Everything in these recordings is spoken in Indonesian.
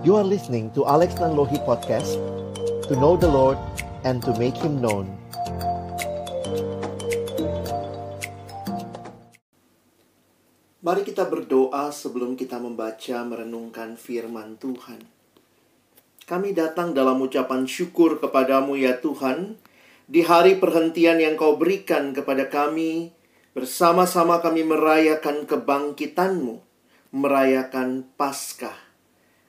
You are listening to Alex Nanlohi Podcast, to know the Lord and to make Him known. Mari kita berdoa sebelum kita membaca merenungkan firman Tuhan. Kami datang dalam ucapan syukur kepadamu ya Tuhan, di hari perhentian yang Kau berikan kepada kami. Bersama-sama kami merayakan kebangkitan-Mu, merayakan Paskah.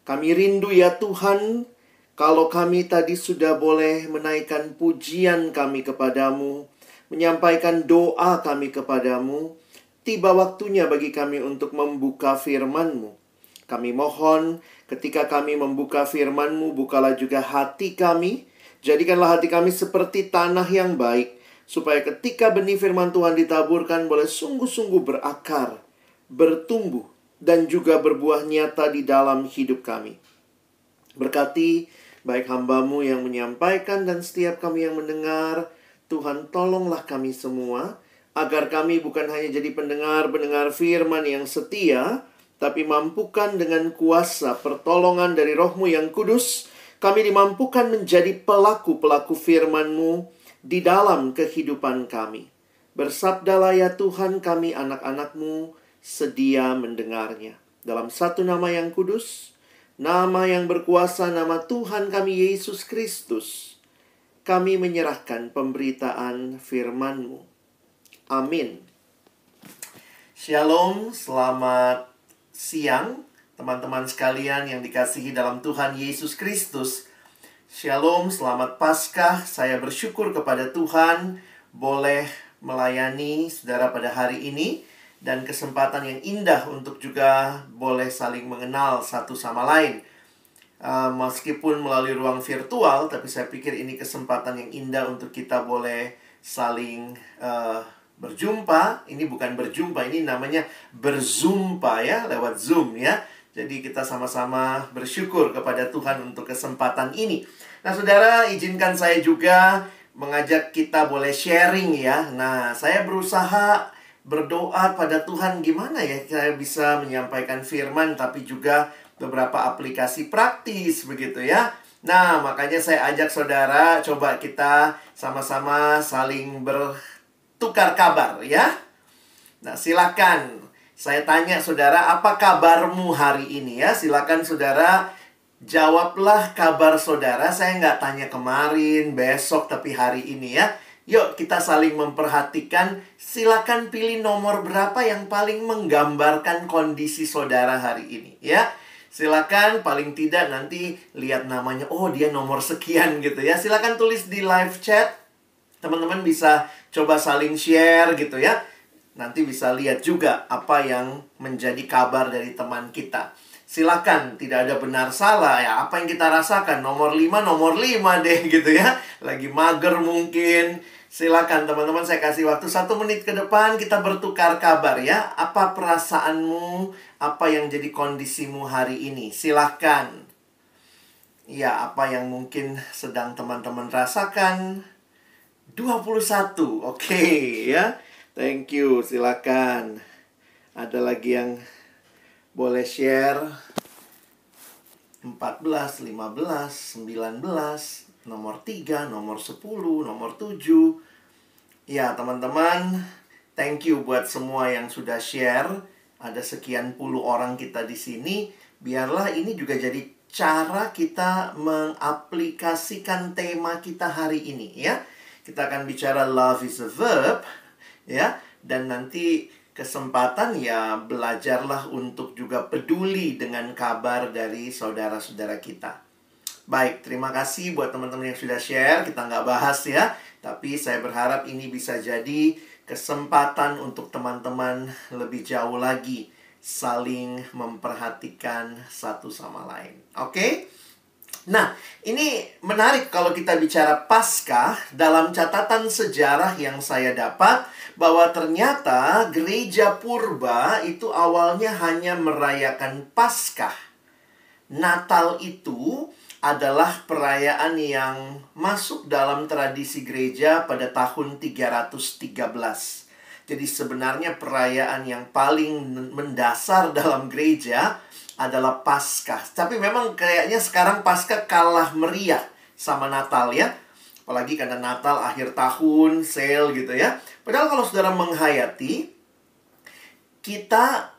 Kami rindu ya Tuhan, kalau kami tadi sudah boleh menaikkan pujian kami kepadamu, menyampaikan doa kami kepadamu, tiba waktunya bagi kami untuk membuka firman-Mu. Kami mohon ketika kami membuka firman-Mu, bukalah juga hati kami, jadikanlah hati kami seperti tanah yang baik, supaya ketika benih firman Tuhan ditaburkan boleh sungguh-sungguh berakar, bertumbuh, dan juga berbuah nyata di dalam hidup kami. Berkati baik hamba-Mu yang menyampaikan dan setiap kami yang mendengar. Tuhan, tolonglah kami semua, agar kami bukan hanya jadi pendengar-pendengar firman yang setia, tapi mampukan dengan kuasa pertolongan dari Roh-Mu yang kudus, kami dimampukan menjadi pelaku-pelaku firman-Mu di dalam kehidupan kami. Bersabdalah ya Tuhan, kami anak-anak-Mu sedia mendengarnya. Dalam satu nama yang kudus, nama yang berkuasa, nama Tuhan kami Yesus Kristus, kami menyerahkan pemberitaan firman-Mu. Amin. Shalom, selamat siang teman-teman sekalian yang dikasihi dalam Tuhan Yesus Kristus. Shalom, selamat Paskah. Saya bersyukur kepada Tuhan boleh melayani saudara pada hari ini, dan kesempatan yang indah untuk juga boleh saling mengenal satu sama lain. Meskipun melalui ruang virtual, tapi saya pikir ini kesempatan yang indah untuk kita boleh saling berjumpa. Ini bukan berjumpa, ini namanya berzumpa ya, lewat Zoom ya. Jadi kita sama-sama bersyukur kepada Tuhan untuk kesempatan ini. Nah saudara, izinkan saya juga mengajak kita boleh sharing ya. Nah, saya berusaha berdoa pada Tuhan, gimana ya saya bisa menyampaikan firman tapi juga beberapa aplikasi praktis begitu ya. Nah, makanya saya ajak saudara, coba kita sama-sama saling bertukar kabar ya. Nah, silakan. Saya tanya saudara, apa kabarmu hari ini ya? Silakan saudara, jawablah kabar saudara. Saya nggak tanya kemarin, besok, tapi hari ini ya. Yuk kita saling memperhatikan. Silakan pilih nomor berapa yang paling menggambarkan kondisi saudara hari ini ya. Silakan, paling tidak nanti lihat namanya, oh dia nomor sekian gitu ya. Silakan tulis di live chat. Teman-teman bisa coba saling share gitu ya. Nanti bisa lihat juga apa yang menjadi kabar dari teman kita. Silakan, tidak ada benar salah ya. Apa yang kita rasakan, nomor 5 deh gitu ya. Lagi mager mungkin. Silakan teman-teman, saya kasih waktu 1 menit ke depan, kita bertukar kabar ya. Apa perasaanmu, apa yang jadi kondisimu hari ini. Silakan. Ya, apa yang mungkin sedang teman-teman rasakan. 21, oke ya. Thank you, silakan. Ada lagi yang boleh share. 14, 15, 19, nomor 3, nomor 10, nomor 7. Ya, teman-teman, thank you buat semua yang sudah share. Ada sekian puluh orang kita di sini. Biarlah ini juga jadi cara kita mengaplikasikan tema kita hari ini ya. Kita akan bicara love is a verb ya, dan nanti kesempatan ya belajarlah untuk juga peduli dengan kabar dari saudara-saudara kita. Baik, terima kasih buat teman-teman yang sudah share. Kita nggak bahas ya, tapi saya berharap ini bisa jadi kesempatan untuk teman-teman lebih jauh lagi saling memperhatikan satu sama lain. Oke? Nah, ini menarik kalau kita bicara Paskah. Dalam catatan sejarah yang saya dapat, bahwa ternyata gereja purba itu awalnya hanya merayakan Paskah. Natal itu adalah perayaan yang masuk dalam tradisi gereja pada tahun 313. Jadi sebenarnya perayaan yang paling mendasar dalam gereja adalah Paskah. Tapi memang kayaknya sekarang Paskah kalah meriah sama Natal ya. Apalagi karena Natal akhir tahun, sale gitu ya. Padahal kalau saudara menghayati, kita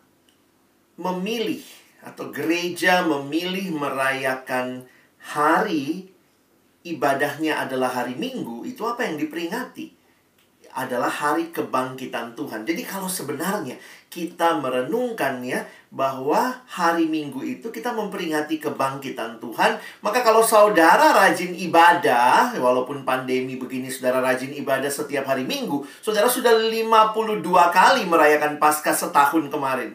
memilih atau gereja memilih merayakan hari ibadahnya adalah hari Minggu. Itu apa yang diperingati? Adalah hari kebangkitan Tuhan. Jadi kalau sebenarnya kita merenungkannya bahwa hari Minggu itu kita memperingati kebangkitan Tuhan, maka kalau saudara rajin ibadah, walaupun pandemi begini saudara rajin ibadah setiap hari Minggu, saudara sudah 52 kali merayakan Paskah setahun kemarin.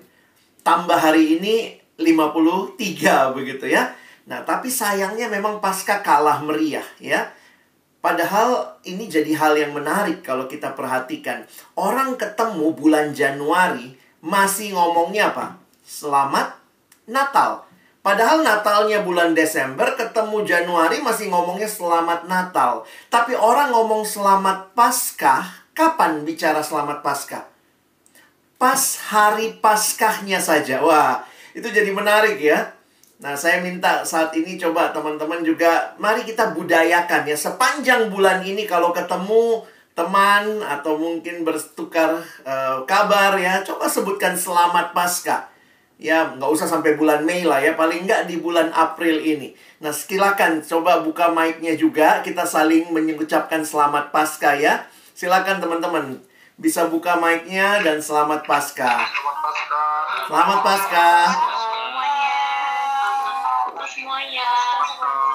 Tambah hari ini 53 begitu ya. Nah, tapi sayangnya memang Paskah kalah meriah ya. Padahal ini jadi hal yang menarik kalau kita perhatikan. Orang ketemu bulan Januari masih ngomongnya apa? Selamat Natal. Padahal Natalnya bulan Desember, ketemu Januari masih ngomongnya Selamat Natal. Tapi orang ngomong Selamat Paskah, kapan bicara Selamat Paskah? Pas hari Paskahnya saja. Wah, itu jadi menarik ya. Nah, saya minta saat ini coba teman-teman juga, mari kita budayakan ya. Sepanjang bulan ini kalau ketemu teman atau mungkin bertukar kabar ya, coba sebutkan Selamat Paskah. Ya, nggak usah sampai bulan Mei lah ya, paling nggak di bulan April ini. Nah, silakan coba buka mic-nya juga, kita saling mengucapkan Selamat Paskah ya. Silakan teman-teman, bisa buka mic-nya dan Selamat Paskah. Selamat Paskah. Selamat Paskah. Semuanya.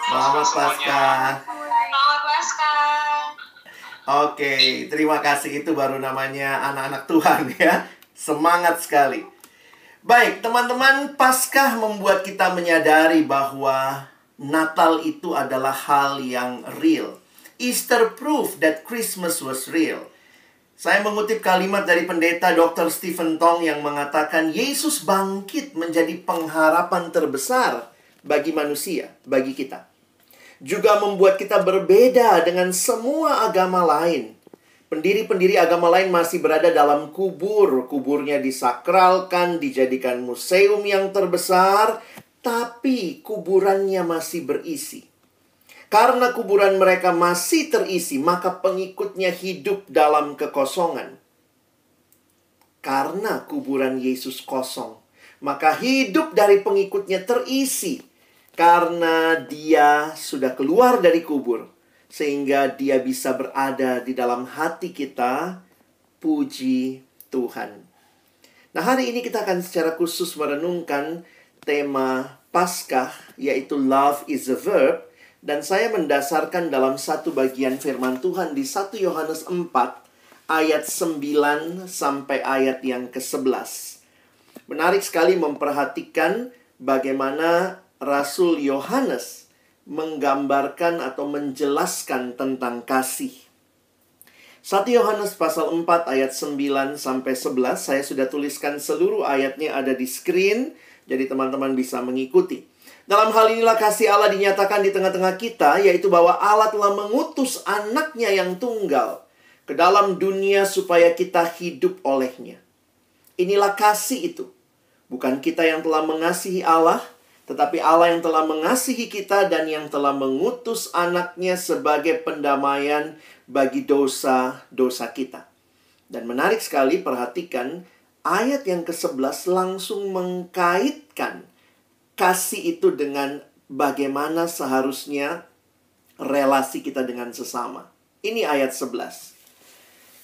Selamat Paskah. Selamat Paskah. Oke, terima kasih. Itu baru namanya anak-anak Tuhan ya. Semangat sekali. Baik, teman-teman, Paskah membuat kita menyadari bahwa Natal itu adalah hal yang real. Easter proof that Christmas was real. Saya mengutip kalimat dari pendeta Dr. Stephen Tong yang mengatakan Yesus bangkit menjadi pengharapan terbesar bagi manusia, bagi kita. Juga membuat kita berbeda dengan semua agama lain. Pendiri-pendiri agama lain masih berada dalam kubur. Kuburnya disakralkan, dijadikan museum yang terbesar, tapi kuburannya masih berisi. Karena kuburan mereka masih terisi, maka pengikutnya hidup dalam kekosongan. Karena kuburan Yesus kosong, maka hidup dari pengikutnya terisi. Karena dia sudah keluar dari kubur, sehingga dia bisa berada di dalam hati kita. Puji Tuhan. Nah, hari ini kita akan secara khusus merenungkan tema Paskah, yaitu Love is a Verb. Dan saya mendasarkan dalam satu bagian firman Tuhan di 1 Yohanes 4 ayat 9 sampai ayat yang ke-11. Menarik sekali memperhatikan bagaimana Rasul Yohanes menggambarkan atau menjelaskan tentang kasih. 1 Yohanes pasal 4 ayat 9 sampai 11. Saya sudah tuliskan seluruh ayatnya ada di screen, jadi teman-teman bisa mengikuti. Dalam hal inilah kasih Allah dinyatakan di tengah-tengah kita, yaitu bahwa Allah telah mengutus anaknya yang tunggal ke dalam dunia supaya kita hidup olehnya. Inilah kasih itu. Bukan kita yang telah mengasihi Allah, tetapi Allah yang telah mengasihi kita dan yang telah mengutus anaknya sebagai pendamaian bagi dosa-dosa kita. Dan menarik sekali, perhatikan ayat yang ke-11 langsung mengkaitkan kasih itu dengan bagaimana seharusnya relasi kita dengan sesama. Ini ayat 11.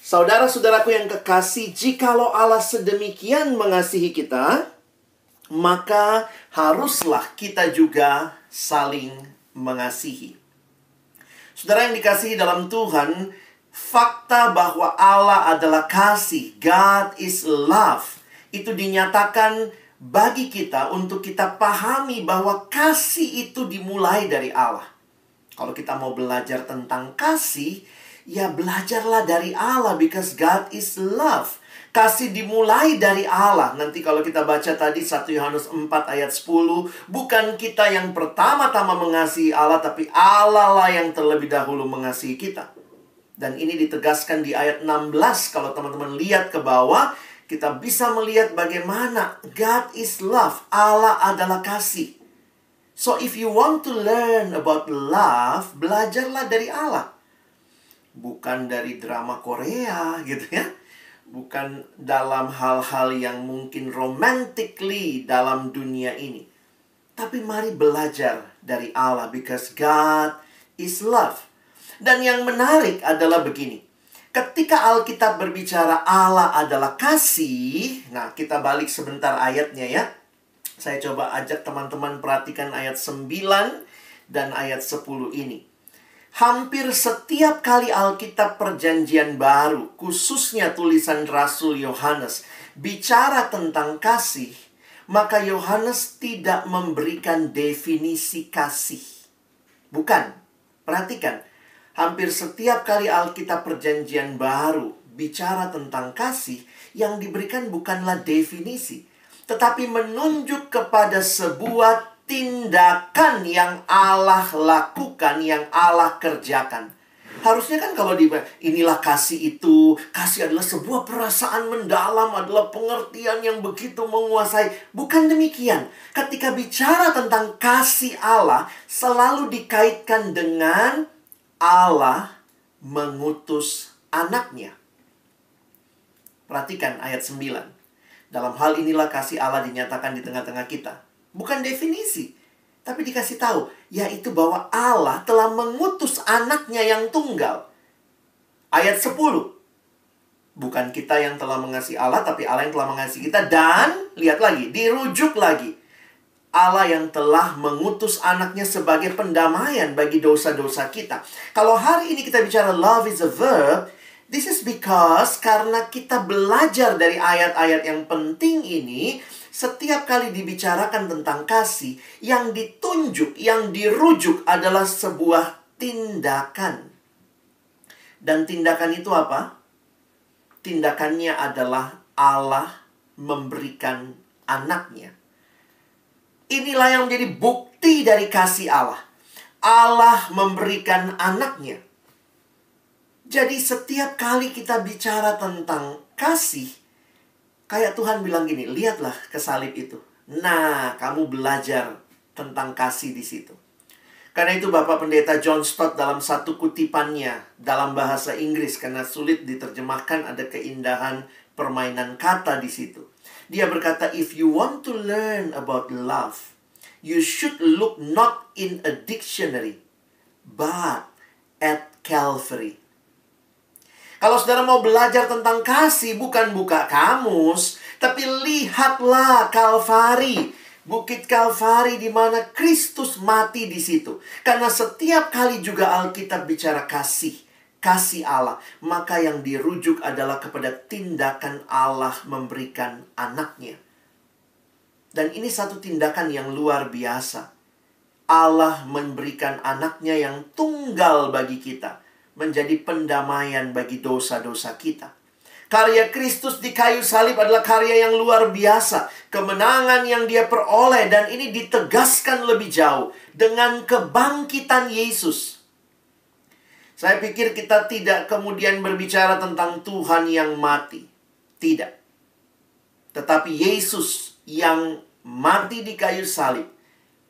Saudara-saudaraku yang kekasih, jikalau Allah sedemikian mengasihi kita, maka haruslah kita juga saling mengasihi. Saudara yang dikasihi dalam Tuhan, fakta bahwa Allah adalah kasih, God is love, itu dinyatakan bagi kita untuk kita pahami bahwa kasih itu dimulai dari Allah. Kalau kita mau belajar tentang kasih, ya belajarlah dari Allah, because God is love. Kasih dimulai dari Allah. Nanti kalau kita baca tadi 1 Yohanes 4 ayat 10, bukan kita yang pertama-tama mengasihi Allah, tapi Allah lah yang terlebih dahulu mengasihi kita. Dan ini ditegaskan di ayat 16. Kalau teman-teman lihat ke bawah, kita bisa melihat bagaimana God is love. Allah adalah kasih. So if you want to learn about love, belajarlah dari Allah. Bukan dari drama Korea gitu ya. Bukan dalam hal-hal yang mungkin romantically dalam dunia ini. Tapi mari belajar dari Allah, because God is love. Dan yang menarik adalah begini. Ketika Alkitab berbicara Allah adalah kasih, nah kita balik sebentar ayatnya ya. Saya coba ajak teman-teman perhatikan ayat 9 dan ayat 10 ini. Hampir setiap kali Alkitab Perjanjian Baru, khususnya tulisan Rasul Yohanes, bicara tentang kasih, maka Yohanes tidak memberikan definisi kasih. Bukan. Perhatikan. Hampir setiap kali Alkitab Perjanjian Baru bicara tentang kasih, yang diberikan bukanlah definisi, tetapi menunjuk kepada sebuah tindakan yang Allah lakukan, yang Allah kerjakan. Harusnya kan kalau inilah kasih itu, kasih adalah sebuah perasaan mendalam, adalah pengertian yang begitu menguasai. Bukan demikian. Ketika bicara tentang kasih Allah, selalu dikaitkan dengan Allah mengutus anaknya. Perhatikan ayat 9. Dalam hal inilah kasih Allah dinyatakan di tengah-tengah kita. Bukan definisi, tapi dikasih tahu, yaitu bahwa Allah telah mengutus anaknya yang tunggal. Ayat 10. Bukan kita yang telah mengasihi Allah, tapi Allah yang telah mengasihi kita. Dan, lihat lagi, dirujuk lagi. Allah yang telah mengutus anaknya sebagai pendamaian bagi dosa-dosa kita. Kalau hari ini kita bicara love is a verb, this is because karena kita belajar dari ayat-ayat yang penting ini, setiap kali dibicarakan tentang kasih, yang ditunjuk, yang dirujuk adalah sebuah tindakan. Dan tindakan itu apa? Tindakannya adalah Allah memberikan anaknya. Inilah yang menjadi bukti dari kasih Allah. Allah memberikan anaknya. Jadi setiap kali kita bicara tentang kasih, kayak Tuhan bilang gini, lihatlah ke salib itu. Nah, kamu belajar tentang kasih di situ. Karena itu Bapak Pendeta John Stott dalam satu kutipannya dalam bahasa Inggris, karena sulit diterjemahkan, ada keindahan permainan kata di situ. Dia berkata, if you want to learn about love, you should look not in a dictionary, but at Calvary. Kalau saudara mau belajar tentang kasih, bukan buka kamus, tapi lihatlah Kalvari. Bukit Kalvari di mana Kristus mati di situ. Karena setiap kali juga Alkitab bicara kasih, kasih Allah, maka yang dirujuk adalah kepada tindakan Allah memberikan anaknya. Dan ini satu tindakan yang luar biasa. Allah memberikan anaknya yang tunggal bagi kita, menjadi pendamaian bagi dosa-dosa kita. Karya Kristus di kayu salib adalah karya yang luar biasa. Kemenangan yang dia peroleh, dan ini ditegaskan lebih jauh dengan kebangkitan Yesus. Saya pikir kita tidak kemudian berbicara tentang Tuhan yang mati. Tidak. Tetapi Yesus yang mati di kayu salib.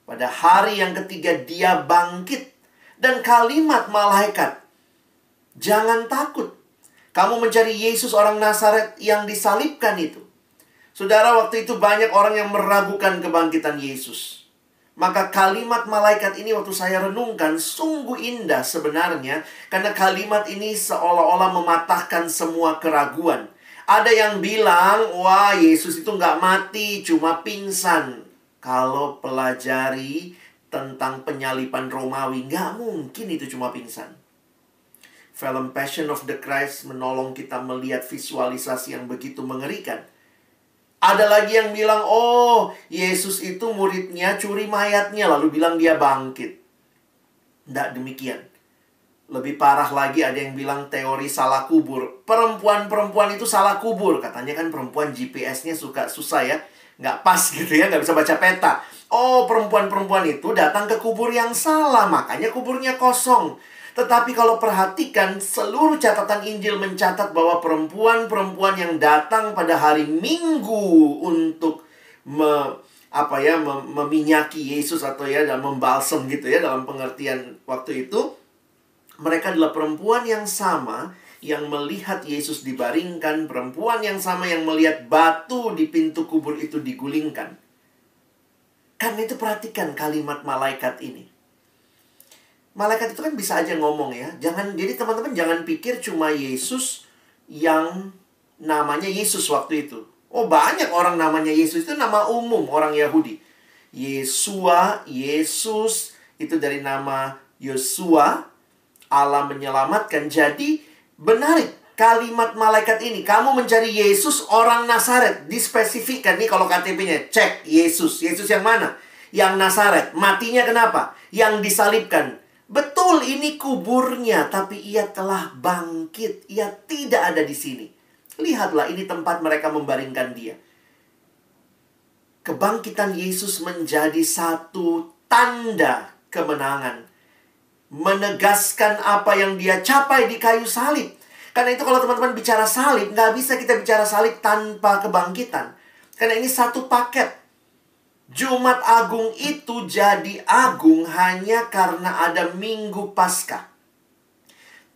Pada hari yang ketiga dia bangkit. Dan kalimat malaikat, jangan takut. Kamu mencari Yesus orang Nazaret yang disalibkan itu. Saudara, waktu itu banyak orang yang meragukan kebangkitan Yesus. Maka kalimat malaikat ini waktu saya renungkan sungguh indah sebenarnya. Karena kalimat ini seolah-olah mematahkan semua keraguan. Ada yang bilang, wah Yesus itu nggak mati, cuma pingsan. Kalau pelajari tentang penyaliban Romawi, nggak mungkin itu cuma pingsan. Film Passion of the Christ menolong kita melihat visualisasi yang begitu mengerikan. Ada lagi yang bilang, oh Yesus itu muridnya curi mayatnya lalu bilang dia bangkit. Tidak demikian. Lebih parah lagi ada yang bilang teori salah kubur. Perempuan-perempuan itu salah kubur. Katanya kan perempuan GPS-nya susah ya. Nggak pas gitu ya, nggak bisa baca peta. Oh, perempuan-perempuan itu datang ke kubur yang salah, makanya kuburnya kosong. Tetapi kalau perhatikan, seluruh catatan Injil mencatat bahwa perempuan-perempuan yang datang pada hari Minggu untuk meminyaki Yesus atau ya dalam membalsem gitu ya dalam pengertian waktu itu, mereka adalah perempuan yang sama yang melihat Yesus dibaringkan, perempuan yang sama yang melihat batu di pintu kubur itu digulingkan. Karena itu perhatikan kalimat malaikat ini. Malaikat itu kan bisa aja ngomong ya. Jadi teman-teman jangan pikir cuma Yesus yang namanya Yesus waktu itu. Oh, banyak orang namanya Yesus, itu nama umum orang Yahudi. Yesua, Yesus, itu dari nama Yosua, Allah menyelamatkan. Jadi benar kalimat malaikat ini. Kamu mencari Yesus orang Nazaret. Dispesifikkan nih kalau KTP-nya. Cek Yesus. Yesus yang mana? Yang Nazaret. Matinya kenapa? Yang disalibkan. Betul, ini kuburnya, tapi ia telah bangkit. Ia tidak ada di sini. Lihatlah, ini tempat mereka membaringkan dia. Kebangkitan Yesus menjadi satu tanda kemenangan. Menegaskan apa yang dia capai di kayu salib. Karena itu kalau teman-teman bicara salib, nggak bisa kita bicara salib tanpa kebangkitan. Karena ini satu paket. Jumat Agung itu jadi agung hanya karena ada Minggu Paskah.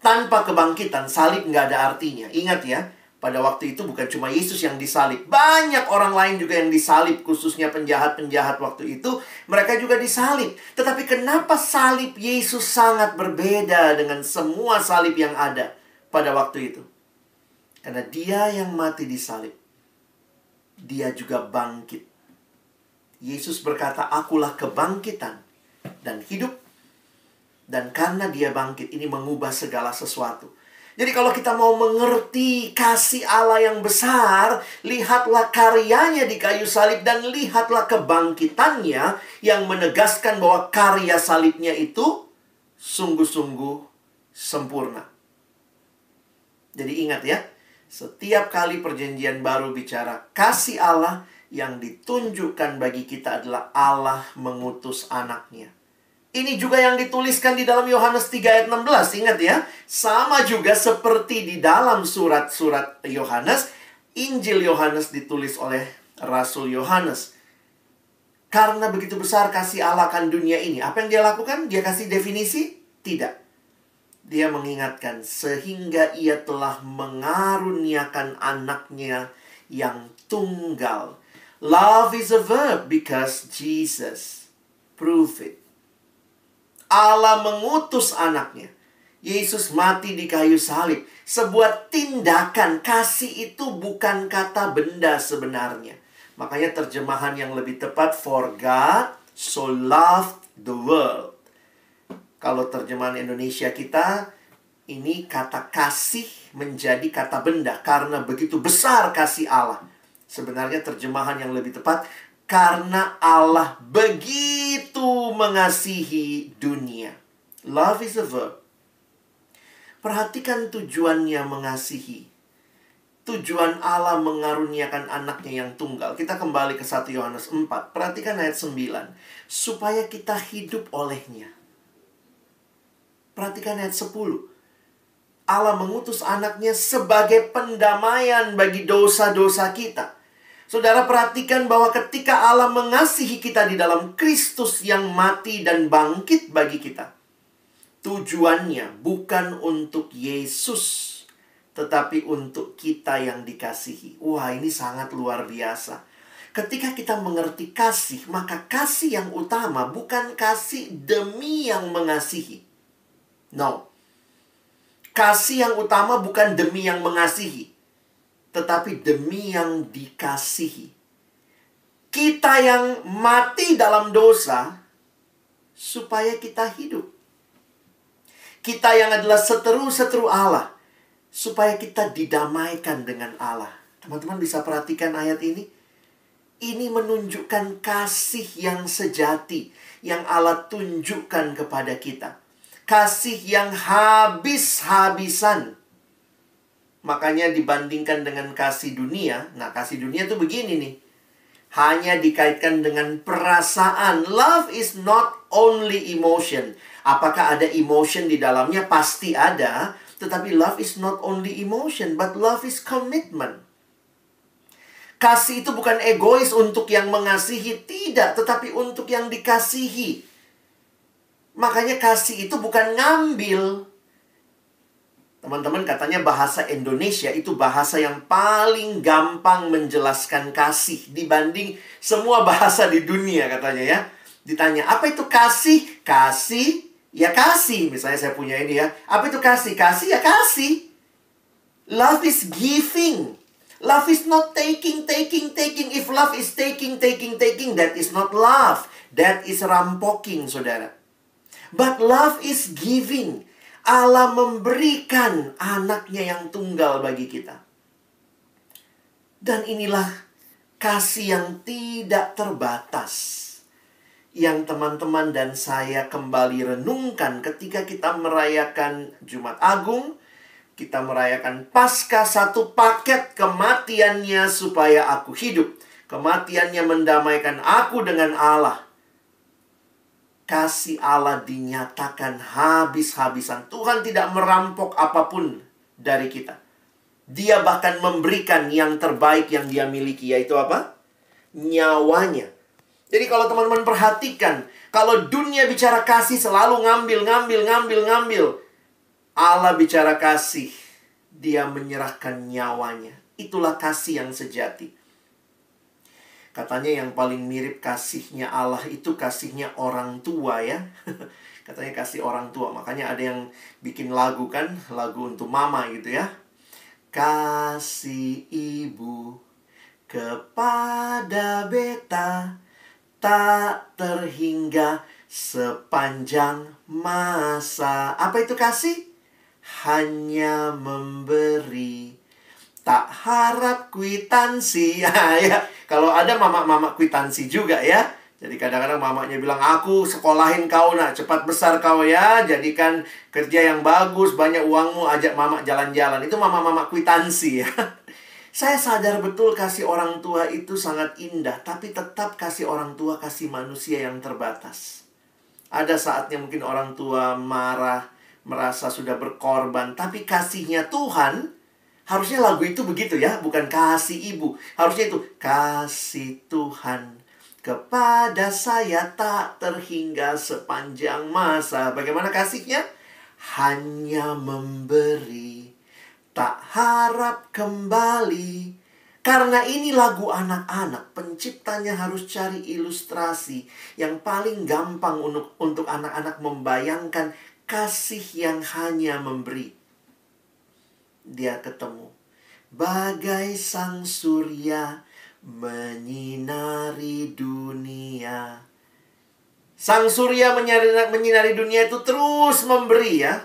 Tanpa kebangkitan, salib nggak ada artinya. Ingat ya, pada waktu itu bukan cuma Yesus yang disalib. Banyak orang lain juga yang disalib, khususnya penjahat-penjahat waktu itu. Mereka juga disalib. Tetapi kenapa salib Yesus sangat berbeda dengan semua salib yang ada pada waktu itu? Karena dia yang mati disalib, dia juga bangkit. Yesus berkata, akulah kebangkitan dan hidup. Dan karena dia bangkit, ini mengubah segala sesuatu. Jadi kalau kita mau mengerti kasih Allah yang besar, lihatlah karyanya di kayu salib dan lihatlah kebangkitannya yang menegaskan bahwa karya salibnya itu sungguh-sungguh sempurna. Jadi ingat ya, setiap kali perjanjian baru bicara kasih Allah, yang ditunjukkan bagi kita adalah Allah mengutus anaknya. Ini juga yang dituliskan di dalam Yohanes 3 ayat 16. Ingat ya, sama juga seperti di dalam surat-surat Yohanes, Injil Yohanes ditulis oleh Rasul Yohanes. Karena begitu besar kasih Allah akan dunia ini, apa yang dia lakukan? Dia kasih definisi? Tidak. Dia mengingatkan, sehingga ia telah mengaruniakan anaknya yang tunggal. Love is a verb because Jesus proved it. Allah mengutus anaknya. Yesus mati di kayu salib. Sebuah tindakan. Kasih itu bukan kata benda sebenarnya. Makanya terjemahan yang lebih tepat, for God so loved the world. Kalau terjemahan Indonesia kita, ini kata kasih menjadi kata benda. Karena begitu besar kasih Allah. Sebenarnya terjemahan yang lebih tepat, karena Allah begitu mengasihi dunia. Love is a verb. Perhatikan tujuannya mengasihi. Tujuan Allah mengaruniakan anaknya yang tunggal. Kita kembali ke 1 Yohanes 4. Perhatikan ayat 9. Supaya kita hidup olehnya. Perhatikan ayat 10. Allah mengutus anaknya sebagai pendamaian bagi dosa-dosa kita. Saudara perhatikan bahwa ketika Allah mengasihi kita di dalam Kristus yang mati dan bangkit bagi kita, tujuannya bukan untuk Yesus, tetapi untuk kita yang dikasihi. Wah, ini sangat luar biasa. Ketika kita mengerti kasih, maka kasih yang utama bukan kasih demi yang mengasihi. No. Kasih yang utama bukan demi yang mengasihi, tetapi demi yang dikasihi. Kita yang mati dalam dosa, supaya kita hidup. Kita yang adalah seteru-seteru Allah, supaya kita didamaikan dengan Allah. Teman-teman bisa perhatikan ayat ini? Ini menunjukkan kasih yang sejati, yang Allah tunjukkan kepada kita. Kasih yang habis-habisan. Makanya dibandingkan dengan kasih dunia. Nah, kasih dunia tuh begini nih. Hanya dikaitkan dengan perasaan. Love is not only emotion. Apakah ada emotion di dalamnya? Pasti ada. Tetapi love is not only emotion, but love is commitment. Kasih itu bukan egois untuk yang mengasihi, tidak, tetapi untuk yang dikasihi. Makanya kasih itu bukan ngambil. Teman-teman, katanya bahasa Indonesia itu bahasa yang paling gampang menjelaskan kasih dibanding semua bahasa di dunia, katanya ya. Ditanya, apa itu kasih? Kasih, ya kasih. Misalnya saya punya ini ya. Apa itu kasih? Kasih, ya kasih. Love is giving. Love is not taking. If love is taking, that is not love. That is rampoking, saudara. But love is giving. Allah memberikan anaknya yang tunggal bagi kita. Dan inilah kasih yang tidak terbatas, yang teman-teman dan saya kembali renungkan ketika kita merayakan Jumat Agung. Kita merayakan Paskah, satu paket kematiannya supaya aku hidup. Kematiannya mendamaikan aku dengan Allah. Kasih Allah dinyatakan habis-habisan. Tuhan tidak merampok apapun dari kita. Dia bahkan memberikan yang terbaik yang dia miliki. Yaitu apa? Nyawanya. Jadi kalau teman-teman perhatikan, kalau dunia bicara kasih selalu ngambil. Allah bicara kasih, dia menyerahkan nyawanya. Itulah kasih yang sejati. Katanya yang paling mirip kasihnya Allah itu kasihnya orang tua ya. Katanya kasih orang tua. Makanya ada yang bikin lagu kan, lagu untuk mama gitu ya. Kasih ibu kepada beta tak terhingga sepanjang masa. Apa itu kasih? Hanya memberi, tak harap kwitansi. Ya, kalau ada mama-mama kwitansi juga ya. Jadi kadang-kadang mamanya bilang, aku sekolahin kau nak, cepat besar kau ya. Jadikan kerja yang bagus, banyak uangmu, ajak mama jalan-jalan. Itu mama-mama kwitansi ya. Saya sadar betul kasih orang tua itu sangat indah. Tapi tetap kasih orang tua, kasih manusia yang terbatas. Ada saatnya mungkin orang tua marah, merasa sudah berkorban. Tapi kasihnya Tuhan, harusnya lagu itu begitu ya, bukan kasih ibu. Harusnya itu, kasih Tuhan kepada saya tak terhingga sepanjang masa. Bagaimana kasihnya? Hanya memberi, tak harap kembali. Karena ini lagu anak-anak, penciptanya harus cari ilustrasi yang paling gampang untuk anak-anak membayangkan kasih yang hanya memberi. Dia ketemu. Bagai sang surya menyinari dunia. Sang surya menyinari dunia itu terus memberi ya.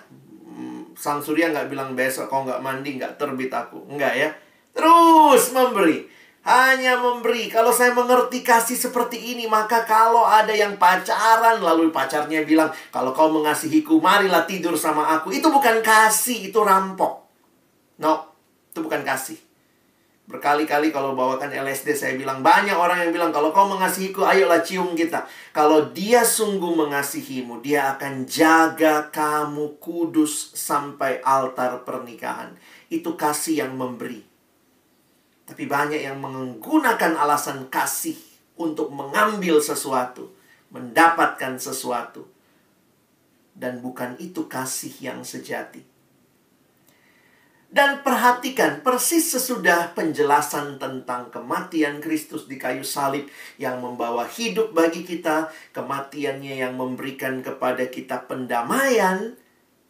Sang surya nggak bilang besok kau nggak mandi nggak terbit aku. Enggak ya. Terus memberi. Hanya memberi. Kalau saya mengerti kasih seperti ini, maka kalau ada yang pacaran, lalu pacarnya bilang, kalau kau mengasihiku, marilah tidur sama aku. Itu bukan kasih, itu rampok. No, itu bukan kasih. Berkali-kali kalau bawakan LSD, saya bilang, banyak orang yang bilang, kalau kau mengasihiku, ayolah cium kita. Kalau dia sungguh mengasihimu, dia akan jaga kamu kudus sampai altar pernikahan. Itu kasih yang memberi. Tapi banyak yang menggunakan alasan kasih untuk mengambil sesuatu, mendapatkan sesuatu. Dan bukan itu kasih yang sejati. Dan perhatikan, persis sesudah penjelasan tentang kematian Kristus di kayu salib yang membawa hidup bagi kita, kematiannya yang memberikan kepada kita pendamaian.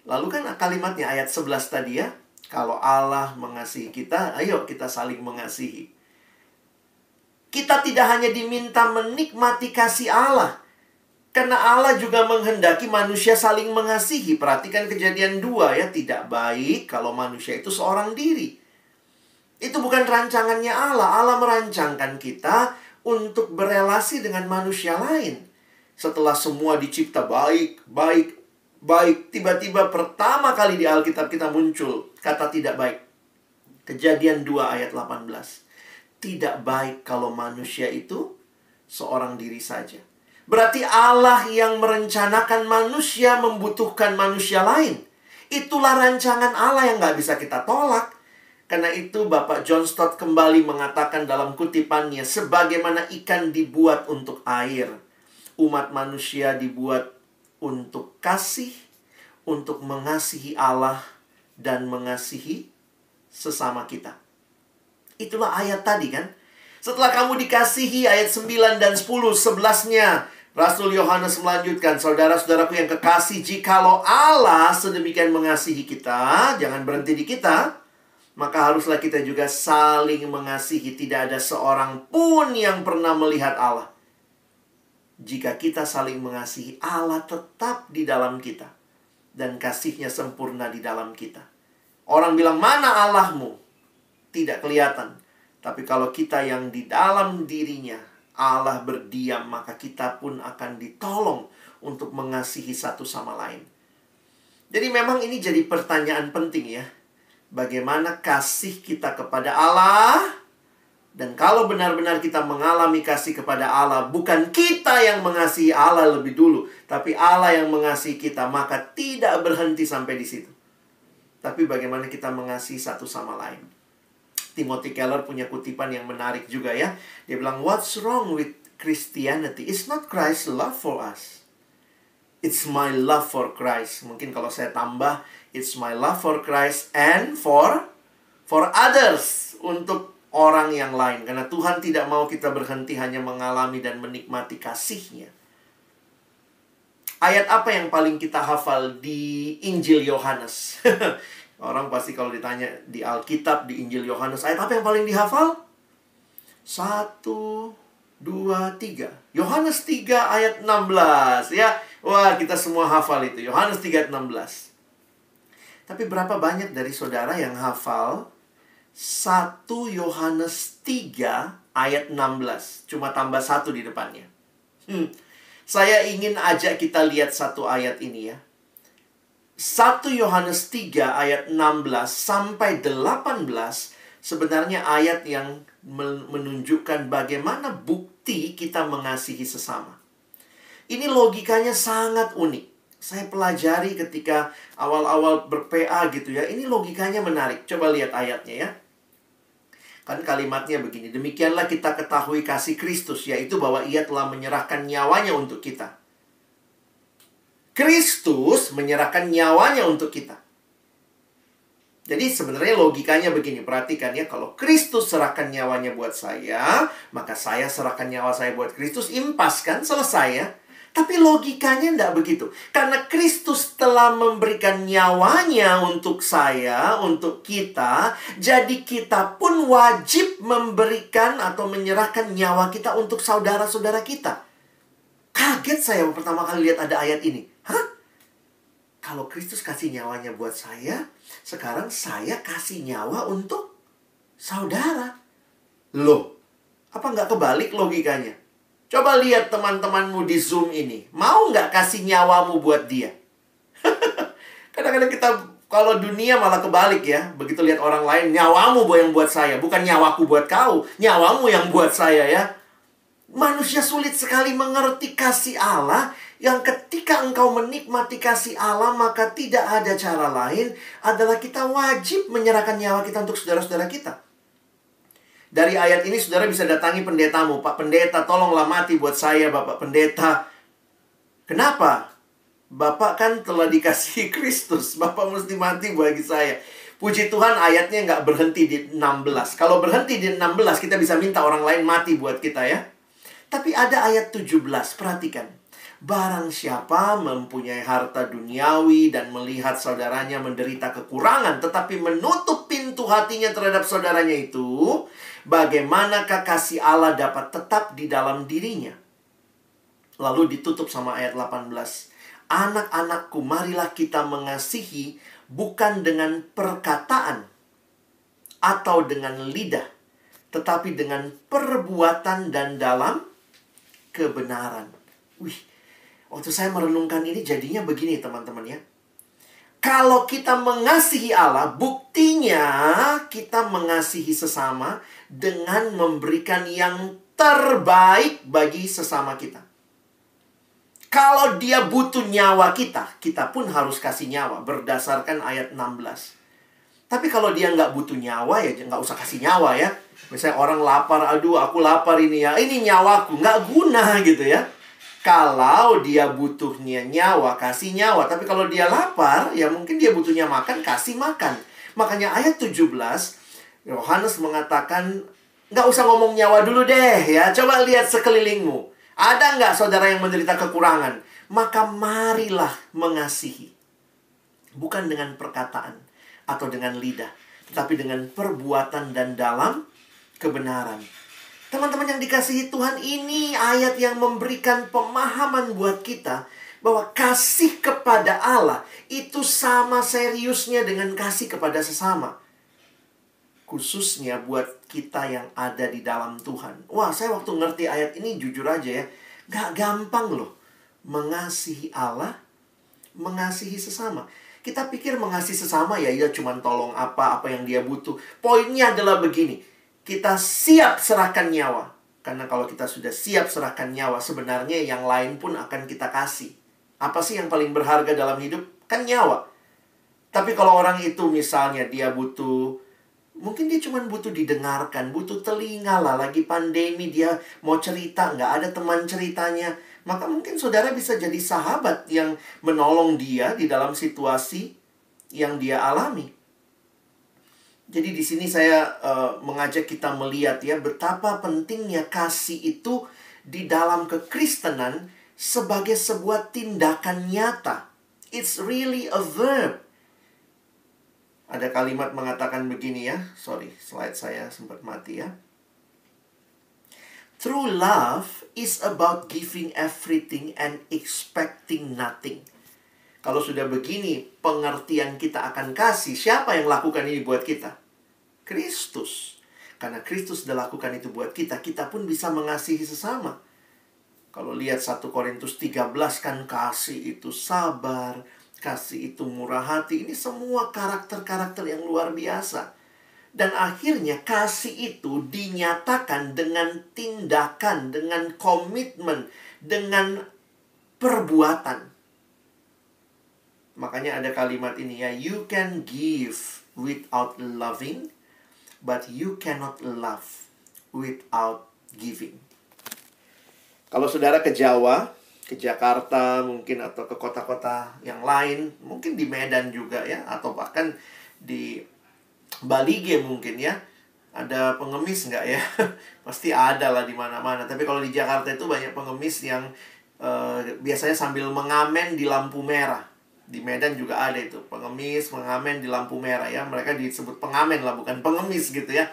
Lalu kan kalimatnya ayat 11 tadi ya. Kalau Allah mengasihi kita, ayo kita saling mengasihi. Kita tidak hanya diminta menikmati kasih Allah, karena Allah juga menghendaki manusia saling mengasihi. Perhatikan Kejadian 2 ya. Tidak baik kalau manusia itu seorang diri. Itu bukan rancangannya Allah. Allah merancangkan kita untuk berelasi dengan manusia lain. Setelah semua dicipta baik, tiba-tiba pertama kali di Alkitab kita muncul kata tidak baik. Kejadian 2 ayat 18. Tidak baik kalau manusia itu seorang diri saja. Berarti Allah yang merencanakan manusia membutuhkan manusia lain. Itulah rancangan Allah yang nggak bisa kita tolak. Karena itu Bapak John Stott kembali mengatakan dalam kutipannya, sebagaimana ikan dibuat untuk air, umat manusia dibuat untuk kasih, untuk mengasihi Allah, dan mengasihi sesama kita. Itulah ayat tadi kan. Setelah kamu dikasihi, ayat 9 dan 10, 11-nya Rasul Yohanes melanjutkan, saudara-saudaraku yang kekasih, jikalau Allah sedemikian mengasihi kita, jangan berhenti di kita, maka haruslah kita juga saling mengasihi. Tidak ada seorang pun yang pernah melihat Allah. Jika kita saling mengasihi, Allah tetap di dalam kita, dan kasihnya sempurna di dalam kita. Orang bilang, mana Allahmu? Tidak kelihatan. Tapi kalau kita yang di dalam dirinya Allah berdiam, maka kita pun akan ditolong untuk mengasihi satu sama lain. Jadi memang ini jadi pertanyaan penting ya. Bagaimana kasih kita kepada Allah? Dan kalau benar-benar kita mengalami kasih kepada Allah, bukan kita yang mengasihi Allah lebih dulu, tapi Allah yang mengasihi kita, maka tidak berhenti sampai di situ. Tapi bagaimana kita mengasihi satu sama lain. Timothy Keller punya kutipan yang menarik juga ya. Dia bilang, what's wrong with Christianity? It's not Christ's love for us. It's my love for Christ. Mungkin kalau saya tambah, it's my love for Christ and for others. Untuk orang yang lain. Karena Tuhan tidak mau kita berhenti hanya mengalami dan menikmati kasih-Nya. Ayat apa yang paling kita hafal di Injil Yohanes? Orang pasti kalau ditanya di Alkitab, di Injil Yohanes, ayat apa yang paling dihafal? 1, 2, 3. Yohanes 3 ayat 16 ya. Wah, kita semua hafal itu. Yohanes 3 ayat 16. Tapi berapa banyak dari saudara yang hafal 1 Yohanes 3 ayat 16? Cuma tambah 1 di depannya. Saya ingin ajak kita lihat satu ayat ini ya. 1 Yohanes 3 ayat 16 sampai 18 sebenarnya ayat yang menunjukkan bagaimana bukti kita mengasihi sesama. Ini logikanya sangat unik. Saya pelajari ketika awal-awal ber-PA gitu ya. Ini logikanya menarik. Coba lihat ayatnya ya. Kan kalimatnya begini. Demikianlah kita ketahui kasih Kristus, yaitu bahwa Ia telah menyerahkan nyawanya untuk kita. Kristus menyerahkan nyawanya untuk kita. Jadi sebenarnya logikanya begini, perhatikan ya. Kalau Kristus serahkan nyawanya buat saya, maka saya serahkan nyawa saya buat Kristus. Impas kan, selesai ya. Tapi logikanya tidak begitu. Karena Kristus telah memberikan nyawanya untuk saya, untuk kita. Jadi kita pun wajib memberikan atau menyerahkan nyawa kita untuk saudara-saudara kita. Kaget saya pertama kali lihat ada ayat ini. Hah? Kalau Kristus kasih nyawanya buat saya, sekarang saya kasih nyawa untuk saudara. Loh, apa nggak kebalik logikanya? Coba lihat teman-temanmu di Zoom ini. Mau nggak kasih nyawamu buat dia? Kadang-kadang kita, kalau dunia malah kebalik ya. Begitu lihat orang lain, nyawamu yang buat saya. Bukan nyawaku buat kau. Nyawamu yang buat saya ya. Manusia sulit sekali mengerti kasih Allah, yang ketika engkau menikmati kasih Allah, maka tidak ada cara lain adalah kita wajib menyerahkan nyawa kita untuk saudara-saudara kita. Dari ayat ini saudara bisa datangi pendetamu. Pak pendeta, tolonglah mati buat saya, Bapak pendeta. Kenapa? Bapak kan telah dikasihi Kristus. Bapak mesti mati bagi saya. Puji Tuhan ayatnya nggak berhenti di 16. Kalau berhenti di 16, kita bisa minta orang lain mati buat kita ya. Tapi ada ayat 17, perhatikan. Barang siapa mempunyai harta duniawi dan melihat saudaranya menderita kekurangan, tetapi menutup pintu hatinya terhadap saudaranya itu, bagaimanakah kasih Allah dapat tetap di dalam dirinya? Lalu ditutup sama ayat 18. Anak-anakku, marilah kita mengasihi bukan dengan perkataan atau dengan lidah, tetapi dengan perbuatan dan dalam kebenaran. Wih, waktu saya merenungkan ini jadinya begini teman-teman ya. Kalau kita mengasihi Allah, buktinya kita mengasihi sesama dengan memberikan yang terbaik bagi sesama kita. Kalau dia butuh nyawa kita, kita pun harus kasih nyawa berdasarkan ayat 16. Tapi kalau dia nggak butuh nyawa, ya nggak usah kasih nyawa ya. Misalnya orang lapar, aduh aku lapar ini ya, ini nyawaku, nggak guna gitu ya. Kalau dia butuhnya nyawa, kasih nyawa. Tapi kalau dia lapar, ya mungkin dia butuhnya makan, kasih makan. Makanya ayat 17, Yohanes mengatakan, nggak usah ngomong nyawa dulu deh ya. Coba lihat sekelilingmu. Ada nggak saudara yang menderita kekurangan? Maka marilah mengasihi. Bukan dengan perkataan atau dengan lidah, tetapi dengan perbuatan dan dalam kebenaran. Teman-teman yang dikasihi Tuhan, ini ayat yang memberikan pemahaman buat kita bahwa kasih kepada Allah itu sama seriusnya dengan kasih kepada sesama. Khususnya buat kita yang ada di dalam Tuhan. Wah, saya waktu ngerti ayat ini jujur aja ya, gak gampang loh mengasihi Allah, mengasihi sesama. Kita pikir mengasihi sesama ya cuma tolong apa yang dia butuh. Poinnya adalah begini, kita siap serahkan nyawa. Karena kalau kita sudah siap serahkan nyawa, sebenarnya yang lain pun akan kita kasih. Apa sih yang paling berharga dalam hidup? Kan nyawa. Tapi kalau orang itu misalnya dia butuh, mungkin dia cuma butuh didengarkan, butuh telinga lah. Lagi pandemi dia mau cerita, nggak ada teman ceritanya. Maka mungkin saudara bisa jadi sahabat yang menolong dia di dalam situasi yang dia alami. Jadi di sini saya mengajak kita melihat ya betapa pentingnya kasih itu di dalam kekristenan sebagai sebuah tindakan nyata. It's really a verb. Ada kalimat mengatakan begini ya. Sorry, slide saya sempat mati ya. True love is about giving everything and expecting nothing. Kalau sudah begini pengertian kita akan kasih, siapa yang lakukan ini buat kita? Kristus. Karena Kristus sudah lakukan itu buat kita, kita pun bisa mengasihi sesama. Kalau lihat 1 Korintus 13 kan kasih itu sabar, kasih itu murah hati. Ini semua karakter-karakter yang luar biasa. Dan akhirnya kasih itu dinyatakan dengan tindakan, dengan komitmen, dengan perbuatan. Makanya ada kalimat ini ya, you can give without loving, but you cannot love without giving. Kalau saudara ke Jawa, ke Jakarta mungkin, atau ke kota-kota yang lain, mungkin di Medan juga ya, atau bahkan di Balige mungkin ya, ada pengemis nggak ya? Pasti ada lah di mana-mana. Tapi kalau di Jakarta itu banyak pengemis yang biasanya sambil mengamen di lampu merah. Di Medan juga ada itu, pengemis mengamen di lampu merah ya. Mereka disebut pengamen lah, bukan pengemis gitu ya.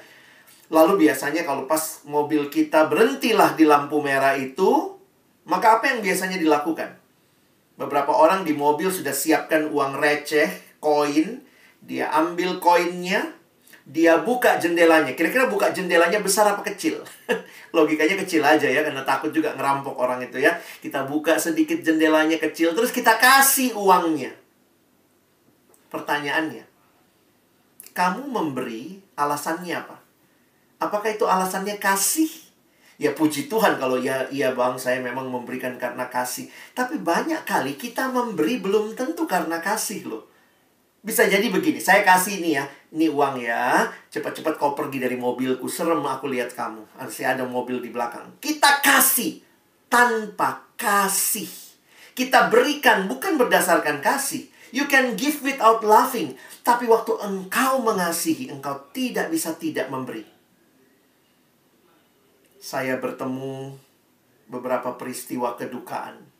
Lalu biasanya kalau pas mobil kita berhentilah di lampu merah itu, maka apa yang biasanya dilakukan? Beberapa orang di mobil sudah siapkan uang receh, koin. Dia ambil koinnya, dia buka jendelanya. Kira-kira buka jendelanya besar apa kecil? Logikanya kecil aja ya, karena takut juga ngerampok orang itu ya. Kita buka sedikit jendelanya kecil, terus kita kasih uangnya. Pertanyaannya, kamu memberi alasannya apa? Apakah itu alasannya kasih? Ya puji Tuhan kalau iya bang, saya memang memberikan karena kasih. Tapi banyak kali kita memberi belum tentu karena kasih loh. Bisa jadi begini, saya kasih ini ya, ini uang ya, cepat-cepat kau pergi dari mobilku, serem aku lihat kamu. Masih ada mobil di belakang. Kita kasih tanpa kasih. Kita berikan bukan berdasarkan kasih. You can give without loving. Tapi waktu engkau mengasihi, engkau tidak bisa tidak memberi. Saya bertemu beberapa peristiwa kedukaan.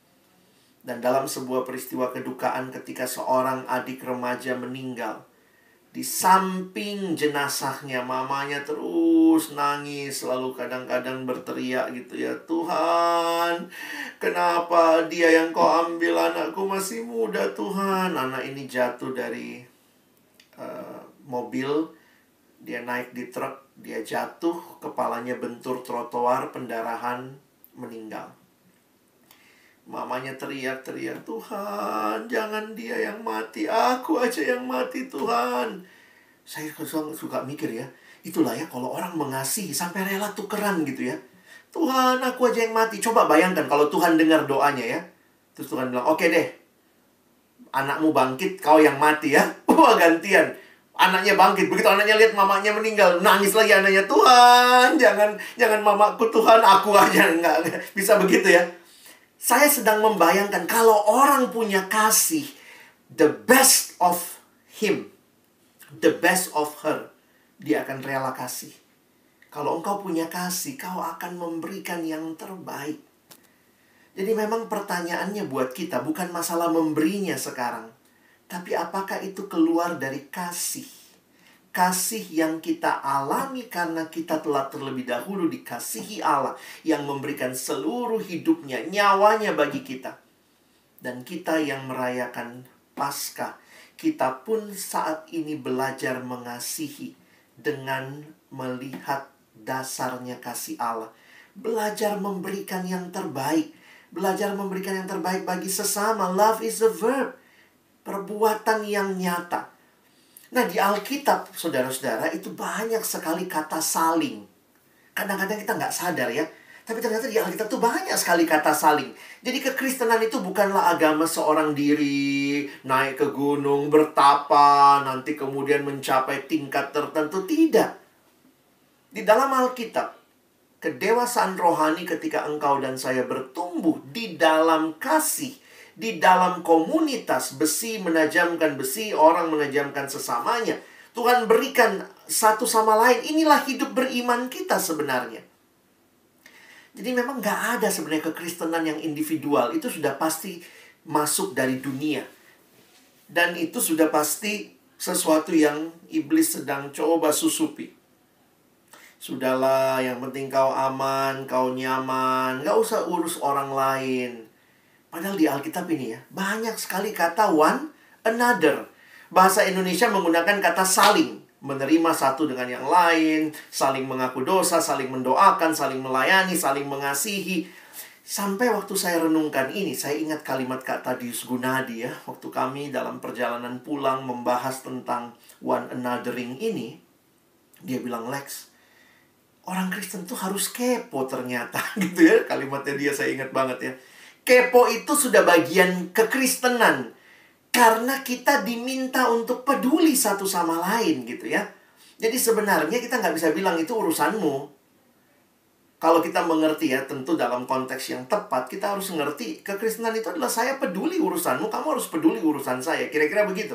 Dan dalam sebuah peristiwa kedukaan ketika seorang adik remaja meninggal, di samping jenazahnya mamanya terus nangis, lalu kadang-kadang berteriak gitu ya, Tuhan, kenapa dia yang kau ambil, anakku masih muda Tuhan. Anak ini jatuh dari mobil, dia naik di truk, dia jatuh, kepalanya bentur trotoar, pendarahan, meninggal. Mamanya teriak-teriak, Tuhan, jangan dia yang mati, aku aja yang mati Tuhan. Saya suka mikir ya, itulah ya kalau orang mengasihi sampai rela tukeran gitu ya. Tuhan, aku aja yang mati. Coba bayangkan kalau Tuhan dengar doanya ya. Terus Tuhan bilang, oke deh, anakmu bangkit, kau yang mati ya. Wah, gantian. Anaknya bangkit. Begitu anaknya lihat mamanya meninggal, nangis lagi anaknya. Tuhan, jangan mamaku Tuhan, aku aja. Enggak bisa begitu ya. Saya sedang membayangkan kalau orang punya kasih, the best of him, the best of her, dia akan rela kasih. Kalau engkau punya kasih, kau akan memberikan yang terbaik. Jadi memang pertanyaannya buat kita bukan masalah memberinya sekarang, tapi apakah itu keluar dari kasih? Kasih yang kita alami karena kita telah terlebih dahulu dikasihi Allah yang memberikan seluruh hidupnya, nyawanya bagi kita. Dan kita yang merayakan Paskah, kita pun saat ini belajar mengasihi dengan melihat dasarnya kasih Allah. Belajar memberikan yang terbaik. Belajar memberikan yang terbaik bagi sesama. Love is a verb. Perbuatan yang nyata. Nah, di Alkitab, saudara-saudara, itu banyak sekali kata saling. Kadang-kadang kita nggak sadar ya. Tapi ternyata di Alkitab tuh banyak sekali kata saling. Jadi kekristenan itu bukanlah agama seorang diri, naik ke gunung, bertapa, nanti kemudian mencapai tingkat tertentu. Tidak. Di dalam Alkitab, kedewasaan rohani ketika engkau dan saya bertumbuh di dalam kasih, di dalam komunitas, besi menajamkan besi, orang menajamkan sesamanya. Tuhan berikan satu sama lain. Inilah hidup beriman kita sebenarnya. Jadi memang gak ada sebenarnya kekristenan yang individual. Itu sudah pasti masuk dari dunia. Dan itu sudah pasti sesuatu yang iblis sedang coba susupi. Sudahlah, yang penting kau aman, kau nyaman. Gak usah urus orang lain. Padahal di Alkitab ini ya, banyak sekali kata one another. Bahasa Indonesia menggunakan kata saling. Menerima satu dengan yang lain, saling mengaku dosa, saling mendoakan, saling melayani, saling mengasihi. Sampai waktu saya renungkan ini, saya ingat kalimat Kak Tadius Gunadi ya. Waktu kami dalam perjalanan pulang membahas tentang one anothering ini. Dia bilang, Lex, orang Kristen tuh harus kepo ternyata. Gitu ya, kalimatnya dia saya ingat banget ya. Kepo itu sudah bagian kekristenan. Karena kita diminta untuk peduli satu sama lain gitu ya. Jadi sebenarnya kita nggak bisa bilang itu urusanmu. Kalau kita mengerti ya, tentu dalam konteks yang tepat, kita harus mengerti kekristenan itu adalah saya peduli urusanmu, kamu harus peduli urusan saya. Kira-kira begitu.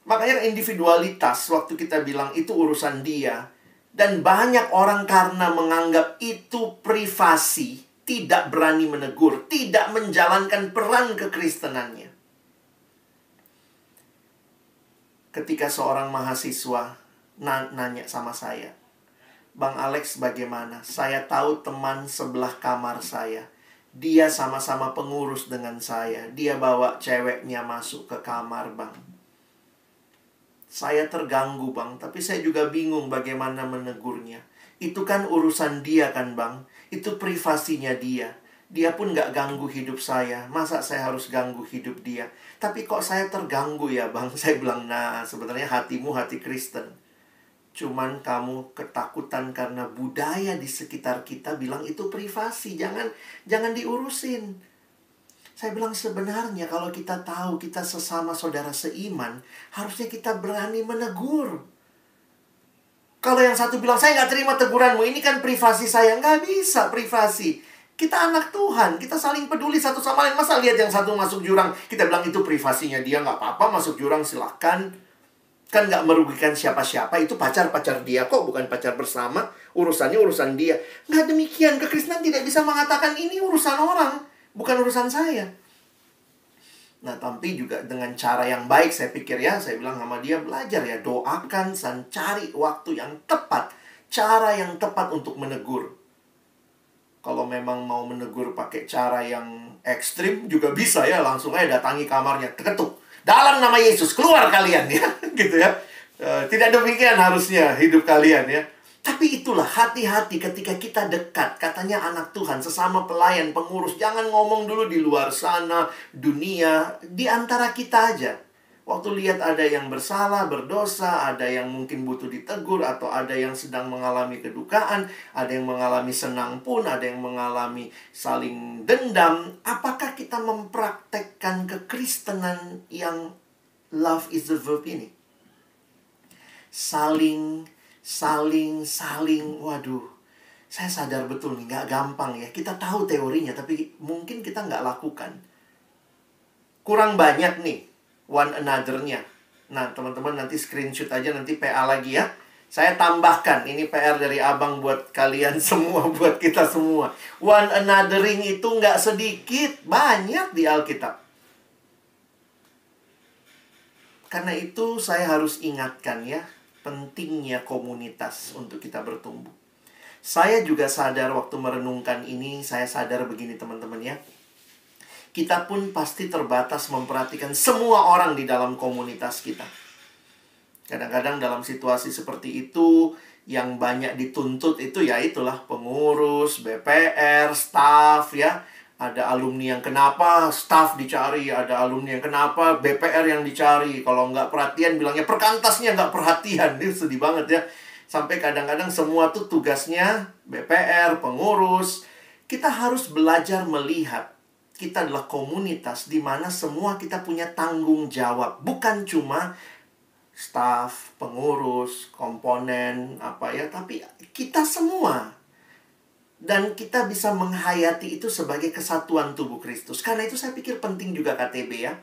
Makanya individualitas, waktu kita bilang itu urusan dia. Dan banyak orang karena menganggap itu privasi, tidak berani menegur, tidak menjalankan peran kekristenannya. Ketika seorang mahasiswa nanya sama saya, Bang Alex bagaimana? Saya tahu teman sebelah kamar saya. Dia sama-sama pengurus dengan saya. Dia bawa ceweknya masuk ke kamar, Bang. Saya terganggu, Bang. Tapi saya juga bingung bagaimana menegurnya. Itu kan urusan dia kan, Bang. Itu privasinya dia. Dia pun gak ganggu hidup saya. Masa saya harus ganggu hidup dia? Tapi kok saya terganggu ya, Bang? Saya bilang, nah sebenarnya hatimu hati Kristen. Cuman kamu ketakutan karena budaya di sekitar kita bilang itu privasi. Jangan diurusin. Saya bilang sebenarnya kalau kita tahu kita sesama saudara seiman, harusnya kita berani menegur. Kalau yang satu bilang, saya gak terima teguranmu, ini kan privasi saya. Gak bisa privasi. Kita anak Tuhan, kita saling peduli satu sama lain. Masa lihat yang satu masuk jurang, kita bilang itu privasinya dia, nggak apa-apa masuk jurang silahkan. Kan nggak merugikan siapa-siapa, itu pacar-pacar dia kok, bukan pacar bersama. Urusannya urusan dia. Nggak demikian, kekristenan tidak bisa mengatakan ini urusan orang, bukan urusan saya. Nah, tapi juga dengan cara yang baik saya pikir ya, saya bilang sama dia, belajar ya, doakan dan cari waktu yang tepat, cara yang tepat untuk menegur. Kalau memang mau menegur pakai cara yang ekstrim juga bisa ya. Langsung aja datangi kamarnya, ketuk. Dalam nama Yesus, keluar kalian ya. Gitu ya. Tidak demikian harusnya hidup kalian ya. Tapi itulah, hati-hati ketika kita dekat. Katanya anak Tuhan, sesama pelayan, pengurus. Jangan ngomong dulu di luar sana, dunia. Di antara kita aja. Waktu lihat ada yang bersalah, berdosa, ada yang mungkin butuh ditegur, atau ada yang sedang mengalami kedukaan, ada yang mengalami senang pun, ada yang mengalami saling dendam. Apakah kita mempraktekkan kekristenan yang love is the verb ini? Saling. Waduh, saya sadar betul nih, nggak gampang ya. Kita tahu teorinya, tapi mungkin kita nggak lakukan. Kurang banyak nih one another-nya. Nah, teman-teman nanti screenshot aja, nanti PA lagi ya. Saya tambahkan, ini PR dari abang buat kalian semua, buat kita semua. One anothering itu nggak sedikit, banyak di Alkitab. Karena itu saya harus ingatkan ya, pentingnya komunitas untuk kita bertumbuh. Saya juga sadar waktu merenungkan ini, saya sadar begini teman-teman ya. Kita pun pasti terbatas memperhatikan semua orang di dalam komunitas kita. Kadang-kadang dalam situasi seperti itu, yang banyak dituntut itu ya itulah pengurus, BPR, staff ya. Ada alumni yang kenapa staff dicari, ada alumni yang kenapa BPR yang dicari. Kalau nggak perhatian bilangnya perkantasnya nggak perhatian. Ini sedih banget ya. Sampai kadang-kadang semua tuh tugasnya BPR, pengurus. Kita harus belajar melihat kita adalah komunitas di mana semua kita punya tanggung jawab. Bukan cuma staf, pengurus, komponen, apa ya. Tapi kita semua. Dan kita bisa menghayati itu sebagai kesatuan tubuh Kristus. Karena itu saya pikir penting juga KTB ya.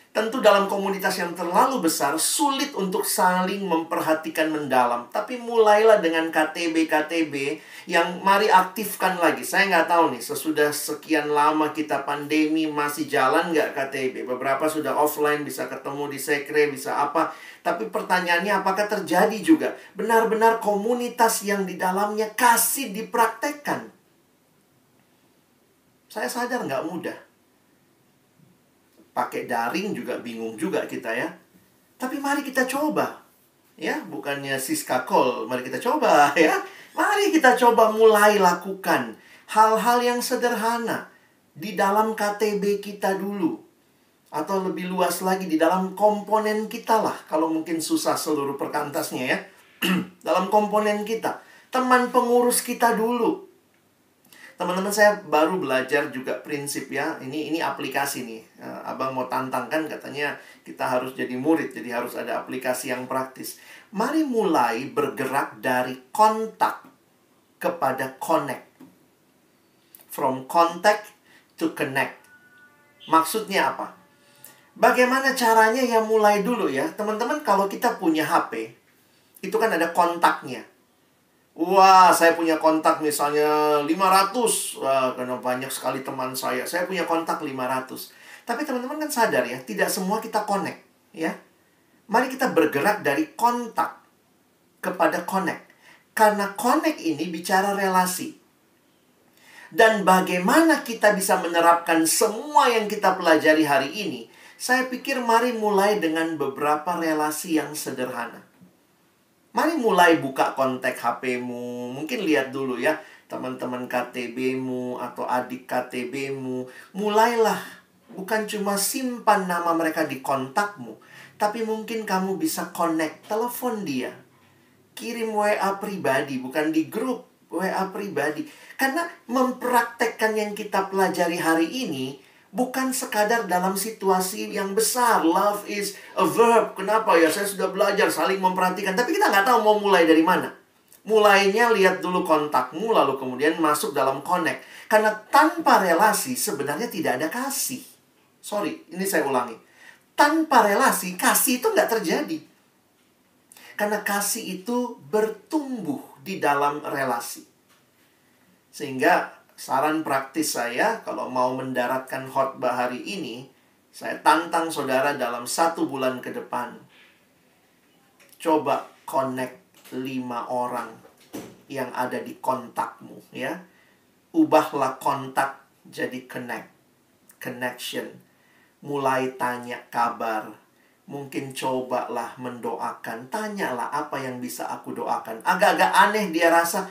Tentu dalam komunitas yang terlalu besar, sulit untuk saling memperhatikan mendalam. Tapi mulailah dengan KTB-KTB yang mari aktifkan lagi. Saya nggak tahu nih, sesudah sekian lama kita pandemi, masih jalan nggak KTB? Beberapa sudah offline, bisa ketemu di sekre, bisa apa. Tapi pertanyaannya, apakah terjadi juga? Benar-benar komunitas yang di dalamnya kasih dipraktekkan. Saya sadar nggak mudah. Pakai daring juga bingung juga kita ya. Tapi mari kita coba. Ya, bukannya Siska Call, mari kita coba ya. Mari kita coba mulai lakukan hal-hal yang sederhana di dalam KTB kita dulu. Atau lebih luas lagi di dalam komponen kita lah. Kalau mungkin susah seluruh perkantasnya ya. Dalam komponen kita. Teman pengurus kita dulu. Teman-teman, saya baru belajar juga prinsip ya. Ini aplikasi nih. Abang mau tantangkan, katanya kita harus jadi murid. Jadi harus ada aplikasi yang praktis. Mari mulai bergerak dari kontak kepada connect. From contact to connect. Maksudnya apa? Bagaimana caranya ya, mulai dulu ya. Teman-teman, kalau kita punya HP, itu kan ada kontaknya. Wah, saya punya kontak misalnya 500. Wah, karena banyak sekali teman saya. Saya punya kontak 500. Tapi teman-teman kan sadar ya, tidak semua kita connect. Ya. Mari kita bergerak dari kontak kepada connect. Karena connect ini bicara relasi. Dan bagaimana kita bisa menerapkan semua yang kita pelajari hari ini, saya pikir mari mulai dengan beberapa relasi yang sederhana. Mari mulai buka kontak HP-mu. Mungkin lihat dulu ya, teman-teman KTB-mu atau adik KTB-mu. Mulailah, bukan cuma simpan nama mereka di kontakmu, tapi mungkin kamu bisa connect, telepon dia. Kirim WA pribadi, bukan di grup, WA pribadi. Karena mempraktekkan yang kita pelajari hari ini bukan sekadar dalam situasi yang besar. Love is a verb. Kenapa ya? Saya sudah belajar saling memperhatikan. Tapi kita nggak tahu mau mulai dari mana. Mulainya lihat dulu kontakmu, lalu kemudian masuk dalam connect. Karena tanpa relasi sebenarnya tidak ada kasih. Sorry, ini saya ulangi. Tanpa relasi, kasih itu nggak terjadi. Karena kasih itu bertumbuh di dalam relasi. Sehingga saran praktis saya, kalau mau mendaratkan khotbah hari ini, saya tantang saudara dalam 1 bulan ke depan. Coba connect 5 orang yang ada di kontakmu, ya. Ubahlah kontak jadi connection. Mulai tanya kabar. Mungkin cobalah mendoakan. Tanyalah apa yang bisa aku doakan. Agak-agak aneh dia rasa,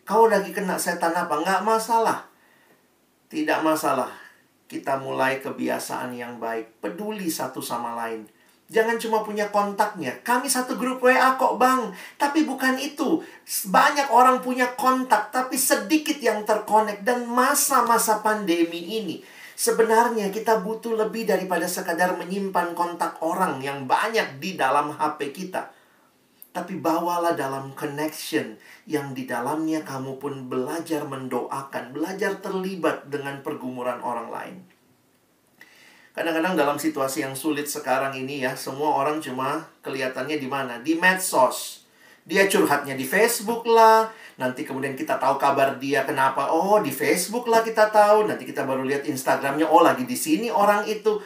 kau lagi kena setan apa? Nggak masalah. Tidak masalah. Kita mulai kebiasaan yang baik. Peduli satu sama lain. Jangan cuma punya kontaknya. Kami satu grup WA kok bang. Tapi bukan itu. Banyak orang punya kontak, tapi sedikit yang terkonek. Dan masa-masa pandemi ini, sebenarnya kita butuh lebih daripada sekadar menyimpan kontak orang yang banyak di dalam HP kita. Tapi bawalah dalam connection yang di dalamnya kamu pun belajar mendoakan, belajar terlibat dengan pergumulan orang lain. Kadang-kadang dalam situasi yang sulit sekarang ini ya, semua orang cuma kelihatannya di mana? Di medsos. Dia curhatnya di Facebook lah. Nanti kemudian kita tahu kabar dia kenapa. Oh, di Facebook lah kita tahu. Nanti kita baru lihat Instagramnya. Oh, lagi di sini orang itu.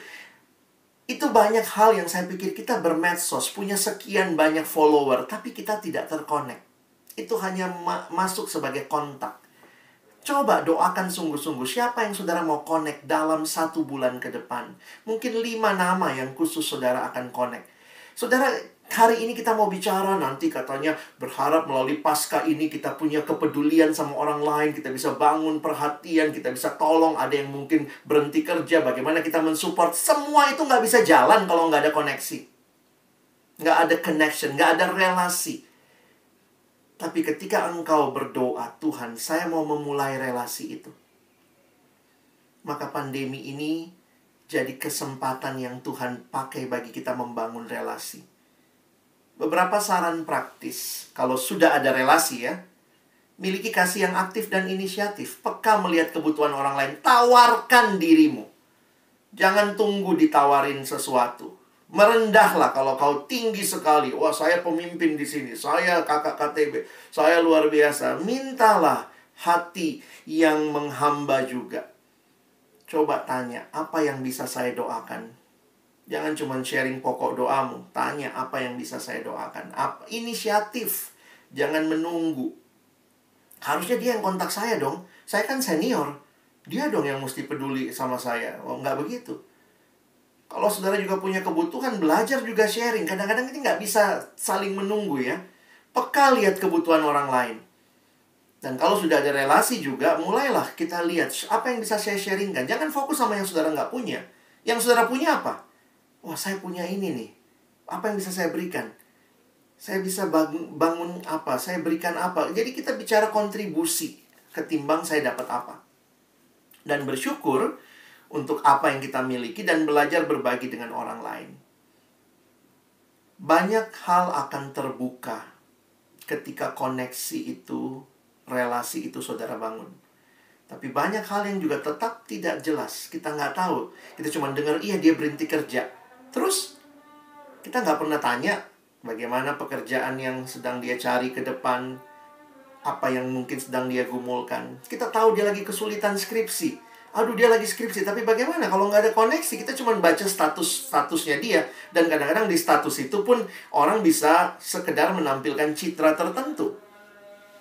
Itu banyak hal yang saya pikir kita bermedsos, punya sekian banyak follower, tapi kita tidak terkonek. Itu hanya masuk sebagai kontak. Coba doakan sungguh-sungguh. Siapa yang saudara mau connect dalam 1 bulan ke depan? Mungkin 5 nama yang khusus saudara akan connect. Saudara, hari ini kita mau bicara, nanti katanya berharap melalui Paskah ini kita punya kepedulian sama orang lain, kita bisa bangun perhatian, kita bisa tolong, ada yang mungkin berhenti kerja, bagaimana kita mensupport. Semua itu nggak bisa jalan kalau nggak ada koneksi. Nggak ada connection, nggak ada relasi. Tapi ketika engkau berdoa, Tuhan, saya mau memulai relasi itu. Maka pandemi ini jadi kesempatan yang Tuhan pakai bagi kita membangun relasi. Beberapa saran praktis. Kalau sudah ada relasi ya, miliki kasih yang aktif dan inisiatif. Peka melihat kebutuhan orang lain. Tawarkan dirimu. Jangan tunggu ditawarin sesuatu. Merendahlah kalau kau tinggi sekali. Wah, saya pemimpin di sini. Saya kakak KTB. Saya luar biasa. Mintalah hati yang menghamba juga. Coba tanya, apa yang bisa saya doakan? Jangan cuma sharing pokok doamu. Tanya apa yang bisa saya doakan. Inisiatif. Jangan menunggu. Harusnya dia yang kontak saya dong. Saya kan senior. Dia dong yang mesti peduli sama saya. Oh, nggak begitu. Kalau saudara juga punya kebutuhan, belajar juga sharing. Kadang-kadang ini nggak bisa saling menunggu ya. Peka lihat kebutuhan orang lain. Dan kalau sudah ada relasi juga, mulailah kita lihat apa yang bisa saya sharingkan. Jangan fokus sama yang saudara nggak punya. Yang saudara punya apa? Wah, saya punya ini nih. Apa yang bisa saya berikan? Saya bisa bangun apa? Saya berikan apa? Jadi kita bicara kontribusi ketimbang saya dapat apa. Dan bersyukur untuk apa yang kita miliki dan belajar berbagi dengan orang lain. Banyak hal akan terbuka ketika koneksi itu, relasi itu saudara bangun. Tapi banyak hal yang juga tetap tidak jelas. Kita nggak tahu. Kita cuma dengar, iya dia berhenti kerja. Terus, kita nggak pernah tanya bagaimana pekerjaan yang sedang dia cari ke depan. Apa yang mungkin sedang dia gumulkan. Kita tahu dia lagi kesulitan skripsi. Aduh, dia lagi skripsi. Tapi bagaimana kalau nggak ada koneksi? Kita cuma baca statusnya dia. Dan kadang-kadang di status itu pun orang bisa sekedar menampilkan citra tertentu.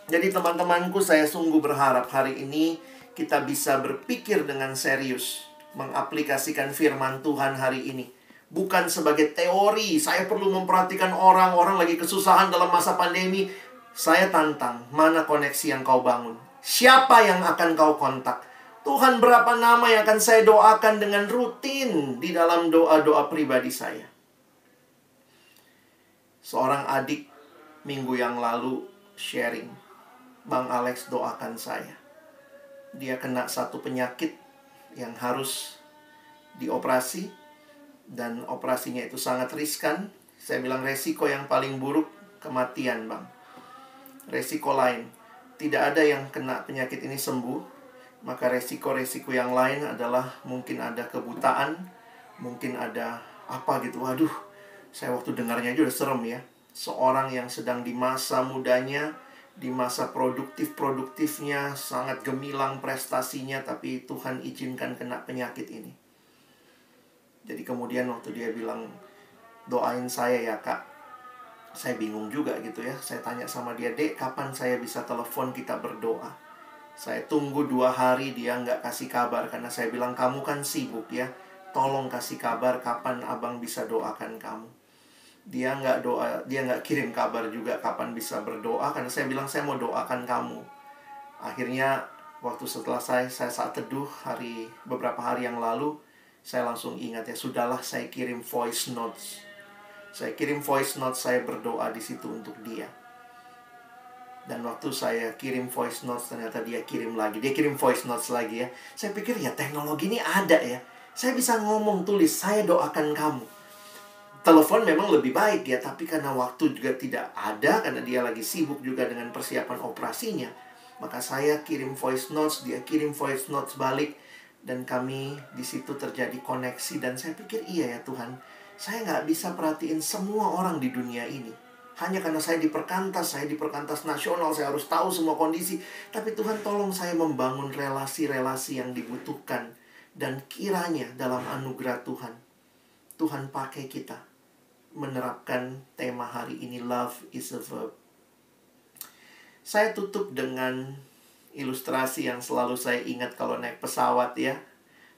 Jadi teman-temanku, saya sungguh berharap hari ini kita bisa berpikir dengan serius. Mengaplikasikan firman Tuhan hari ini. Bukan sebagai teori. Saya perlu memperhatikan orang lagi kesusahan dalam masa pandemi. Saya tantang, mana koneksi yang kau bangun? Siapa yang akan kau kontak? Tuhan, berapa nama yang akan saya doakan dengan rutin di dalam doa-doa pribadi saya? Seorang adik minggu yang lalu sharing, Bang Alex doakan saya. Dia kena satu penyakit yang harus dioperasi. Dan operasinya itu sangat riskan. Saya bilang resiko yang paling buruk, kematian bang. Resiko lain, tidak ada yang kena penyakit ini sembuh. Maka resiko-resiko yang lain adalah mungkin ada kebutaan, mungkin ada apa gitu. Waduh, saya waktu dengarnya aja udah serem ya. Seorang yang sedang di masa mudanya, di masa produktifnya, sangat gemilang prestasinya, tapi Tuhan izinkan kena penyakit ini. Jadi kemudian waktu dia bilang, doain saya ya kak. Saya bingung juga gitu ya. Saya tanya sama dia, Dek, kapan saya bisa telepon kita berdoa? Saya tunggu 2 hari, dia nggak kasih kabar. Karena saya bilang, kamu kan sibuk ya. Tolong kasih kabar kapan abang bisa doakan kamu. Dia nggak kirim kabar juga kapan bisa berdoa. Karena saya bilang, saya mau doakan kamu. Akhirnya, waktu setelah saya saat teduh beberapa hari yang lalu, saya langsung ingat ya, sudahlah saya kirim voice notes. Saya kirim voice note, saya berdoa di situ untuk dia. Dan waktu saya kirim voice notes, ternyata dia kirim lagi. Dia kirim voice notes lagi ya. Saya pikir ya teknologi ini ada ya. Saya bisa ngomong, tulis, saya doakan kamu. Telepon memang lebih baik ya, tapi karena waktu juga tidak ada, karena dia lagi sibuk juga dengan persiapan operasinya, maka saya kirim voice notes, dia kirim voice notes balik, dan kami di situ terjadi koneksi. Dan saya pikir iya ya Tuhan, saya nggak bisa perhatiin semua orang di dunia ini. Hanya karena saya di perkantas nasional, saya harus tahu semua kondisi. Tapi Tuhan tolong saya membangun relasi-relasi yang dibutuhkan. Dan kiranya dalam anugerah Tuhan, Tuhan pakai kita menerapkan tema hari ini, Love is a Verb. Saya tutup dengan ilustrasi yang selalu saya ingat kalau naik pesawat ya.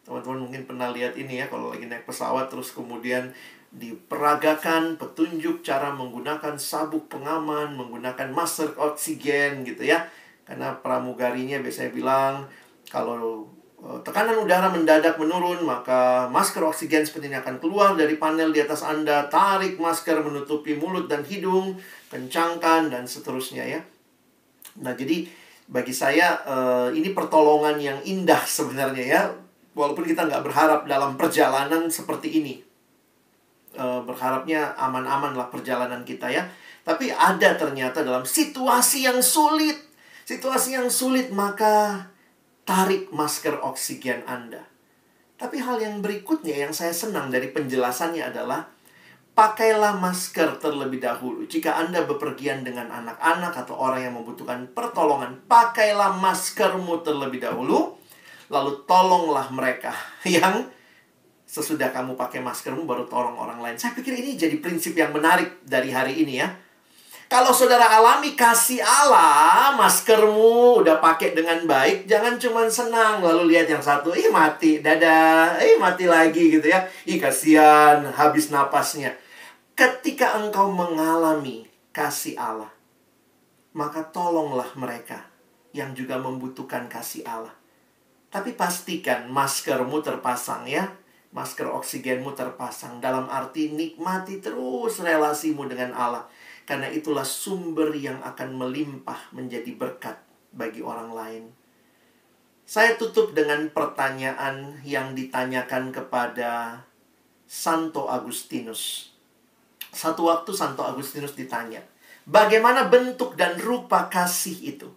Teman-teman mungkin pernah lihat ini ya, kalau lagi naik pesawat terus kemudian diperagakan petunjuk cara menggunakan sabuk pengaman, menggunakan masker oksigen gitu ya. Karena pramugarinya biasanya bilang kalau tekanan udara mendadak menurun, maka masker oksigen seperti ini akan keluar dari panel di atas Anda. Tarik masker menutupi mulut dan hidung, kencangkan, dan seterusnya ya. Nah, jadi bagi saya ini pertolongan yang indah sebenarnya ya. Walaupun kita nggak berharap dalam perjalanan seperti ini. Berharapnya aman-aman lah perjalanan kita ya. Tapi ada ternyata dalam situasi yang sulit. Situasi yang sulit, maka tarik masker oksigen Anda. Tapi hal yang berikutnya yang saya senang dari penjelasannya adalah pakailah masker terlebih dahulu. Jika Anda bepergian dengan anak-anak atau orang yang membutuhkan pertolongan, pakailah maskermu terlebih dahulu. Lalu tolonglah mereka yang sesudah kamu pakai maskermu baru tolong orang lain. Saya pikir ini jadi prinsip yang menarik dari hari ini ya. Kalau saudara alami kasih Allah, maskermu udah pakai dengan baik, jangan cuma senang lalu lihat yang satu, mati, dadah, mati lagi gitu ya. Kasihan, habis napasnya. Ketika engkau mengalami kasih Allah, maka tolonglah mereka yang juga membutuhkan kasih Allah. Tapi pastikan maskermu terpasang ya. Masker oksigenmu terpasang. Dalam arti nikmati terus relasimu dengan Allah. Karena itulah sumber yang akan melimpah menjadi berkat bagi orang lain. Saya tutup dengan pertanyaan yang ditanyakan kepada Santo Agustinus. Satu waktu Santo Agustinus ditanya, bagaimana bentuk dan rupa kasih itu?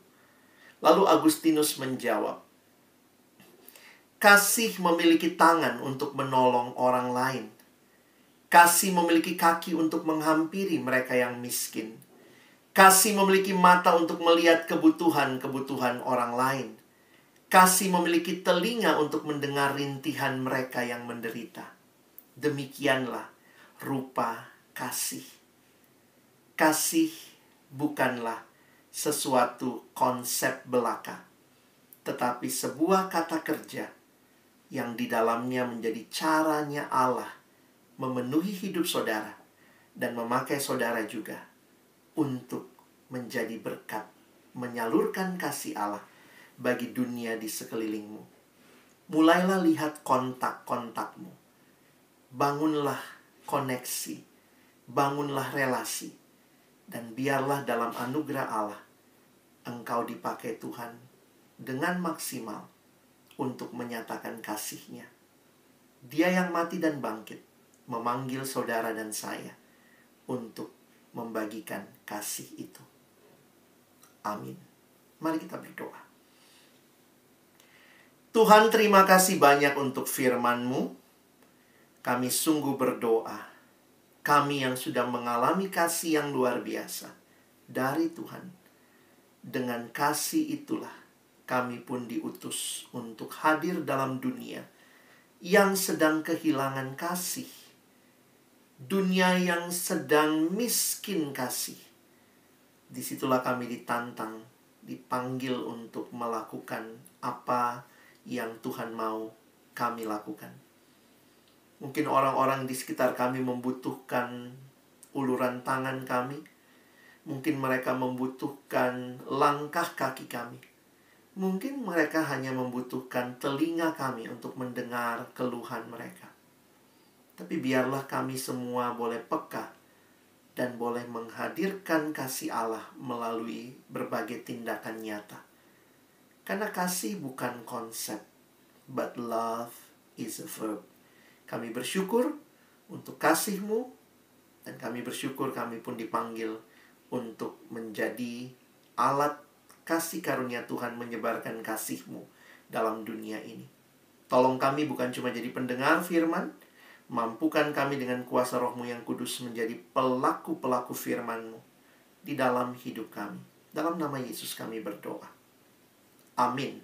Lalu Agustinus menjawab, kasih memiliki tangan untuk menolong orang lain. Kasih memiliki kaki untuk menghampiri mereka yang miskin. Kasih memiliki mata untuk melihat kebutuhan-kebutuhan orang lain. Kasih memiliki telinga untuk mendengar rintihan mereka yang menderita. Demikianlah rupa kasih. Kasih bukanlah sesuatu konsep belaka, tetapi sebuah kata kerja yang di dalamnya menjadi caranya Allah memenuhi hidup saudara dan memakai saudara juga untuk menjadi berkat, menyalurkan kasih Allah bagi dunia di sekelilingmu. Mulailah lihat kontak-kontakmu. Bangunlah koneksi, bangunlah relasi, dan biarlah dalam anugerah Allah engkau dipakai Tuhan dengan maksimal untuk menyatakan kasih-Nya. Dia yang mati dan bangkit memanggil saudara dan saya untuk membagikan kasih itu. Amin. Mari kita berdoa. Tuhan, terima kasih banyak untuk firman-Mu. Kami sungguh berdoa. Kami yang sudah mengalami kasih yang luar biasa dari Tuhan. Dengan kasih itulah kami pun diutus untuk hadir dalam dunia yang sedang kehilangan kasih. Dunia yang sedang miskin kasih. Disitulah kami ditantang, dipanggil untuk melakukan apa yang Tuhan mau kami lakukan. Mungkin orang-orang di sekitar kami membutuhkan uluran tangan kami. Mungkin mereka membutuhkan langkah kaki kami. Mungkin mereka hanya membutuhkan telinga kami untuk mendengar keluhan mereka. Tapi biarlah kami semua boleh peka dan boleh menghadirkan kasih Allah melalui berbagai tindakan nyata. Karena kasih bukan konsep, but love is a verb. Kami bersyukur untuk kasih-Mu, dan kami bersyukur kami pun dipanggil untuk menjadi alat kasih karunia Tuhan menyebarkan kasih-Mu dalam dunia ini. Tolong kami bukan cuma jadi pendengar firman, mampukan kami dengan kuasa Roh-Mu yang kudus menjadi pelaku-pelaku firman-Mu di dalam hidup kami. Dalam nama Yesus kami berdoa. Amin.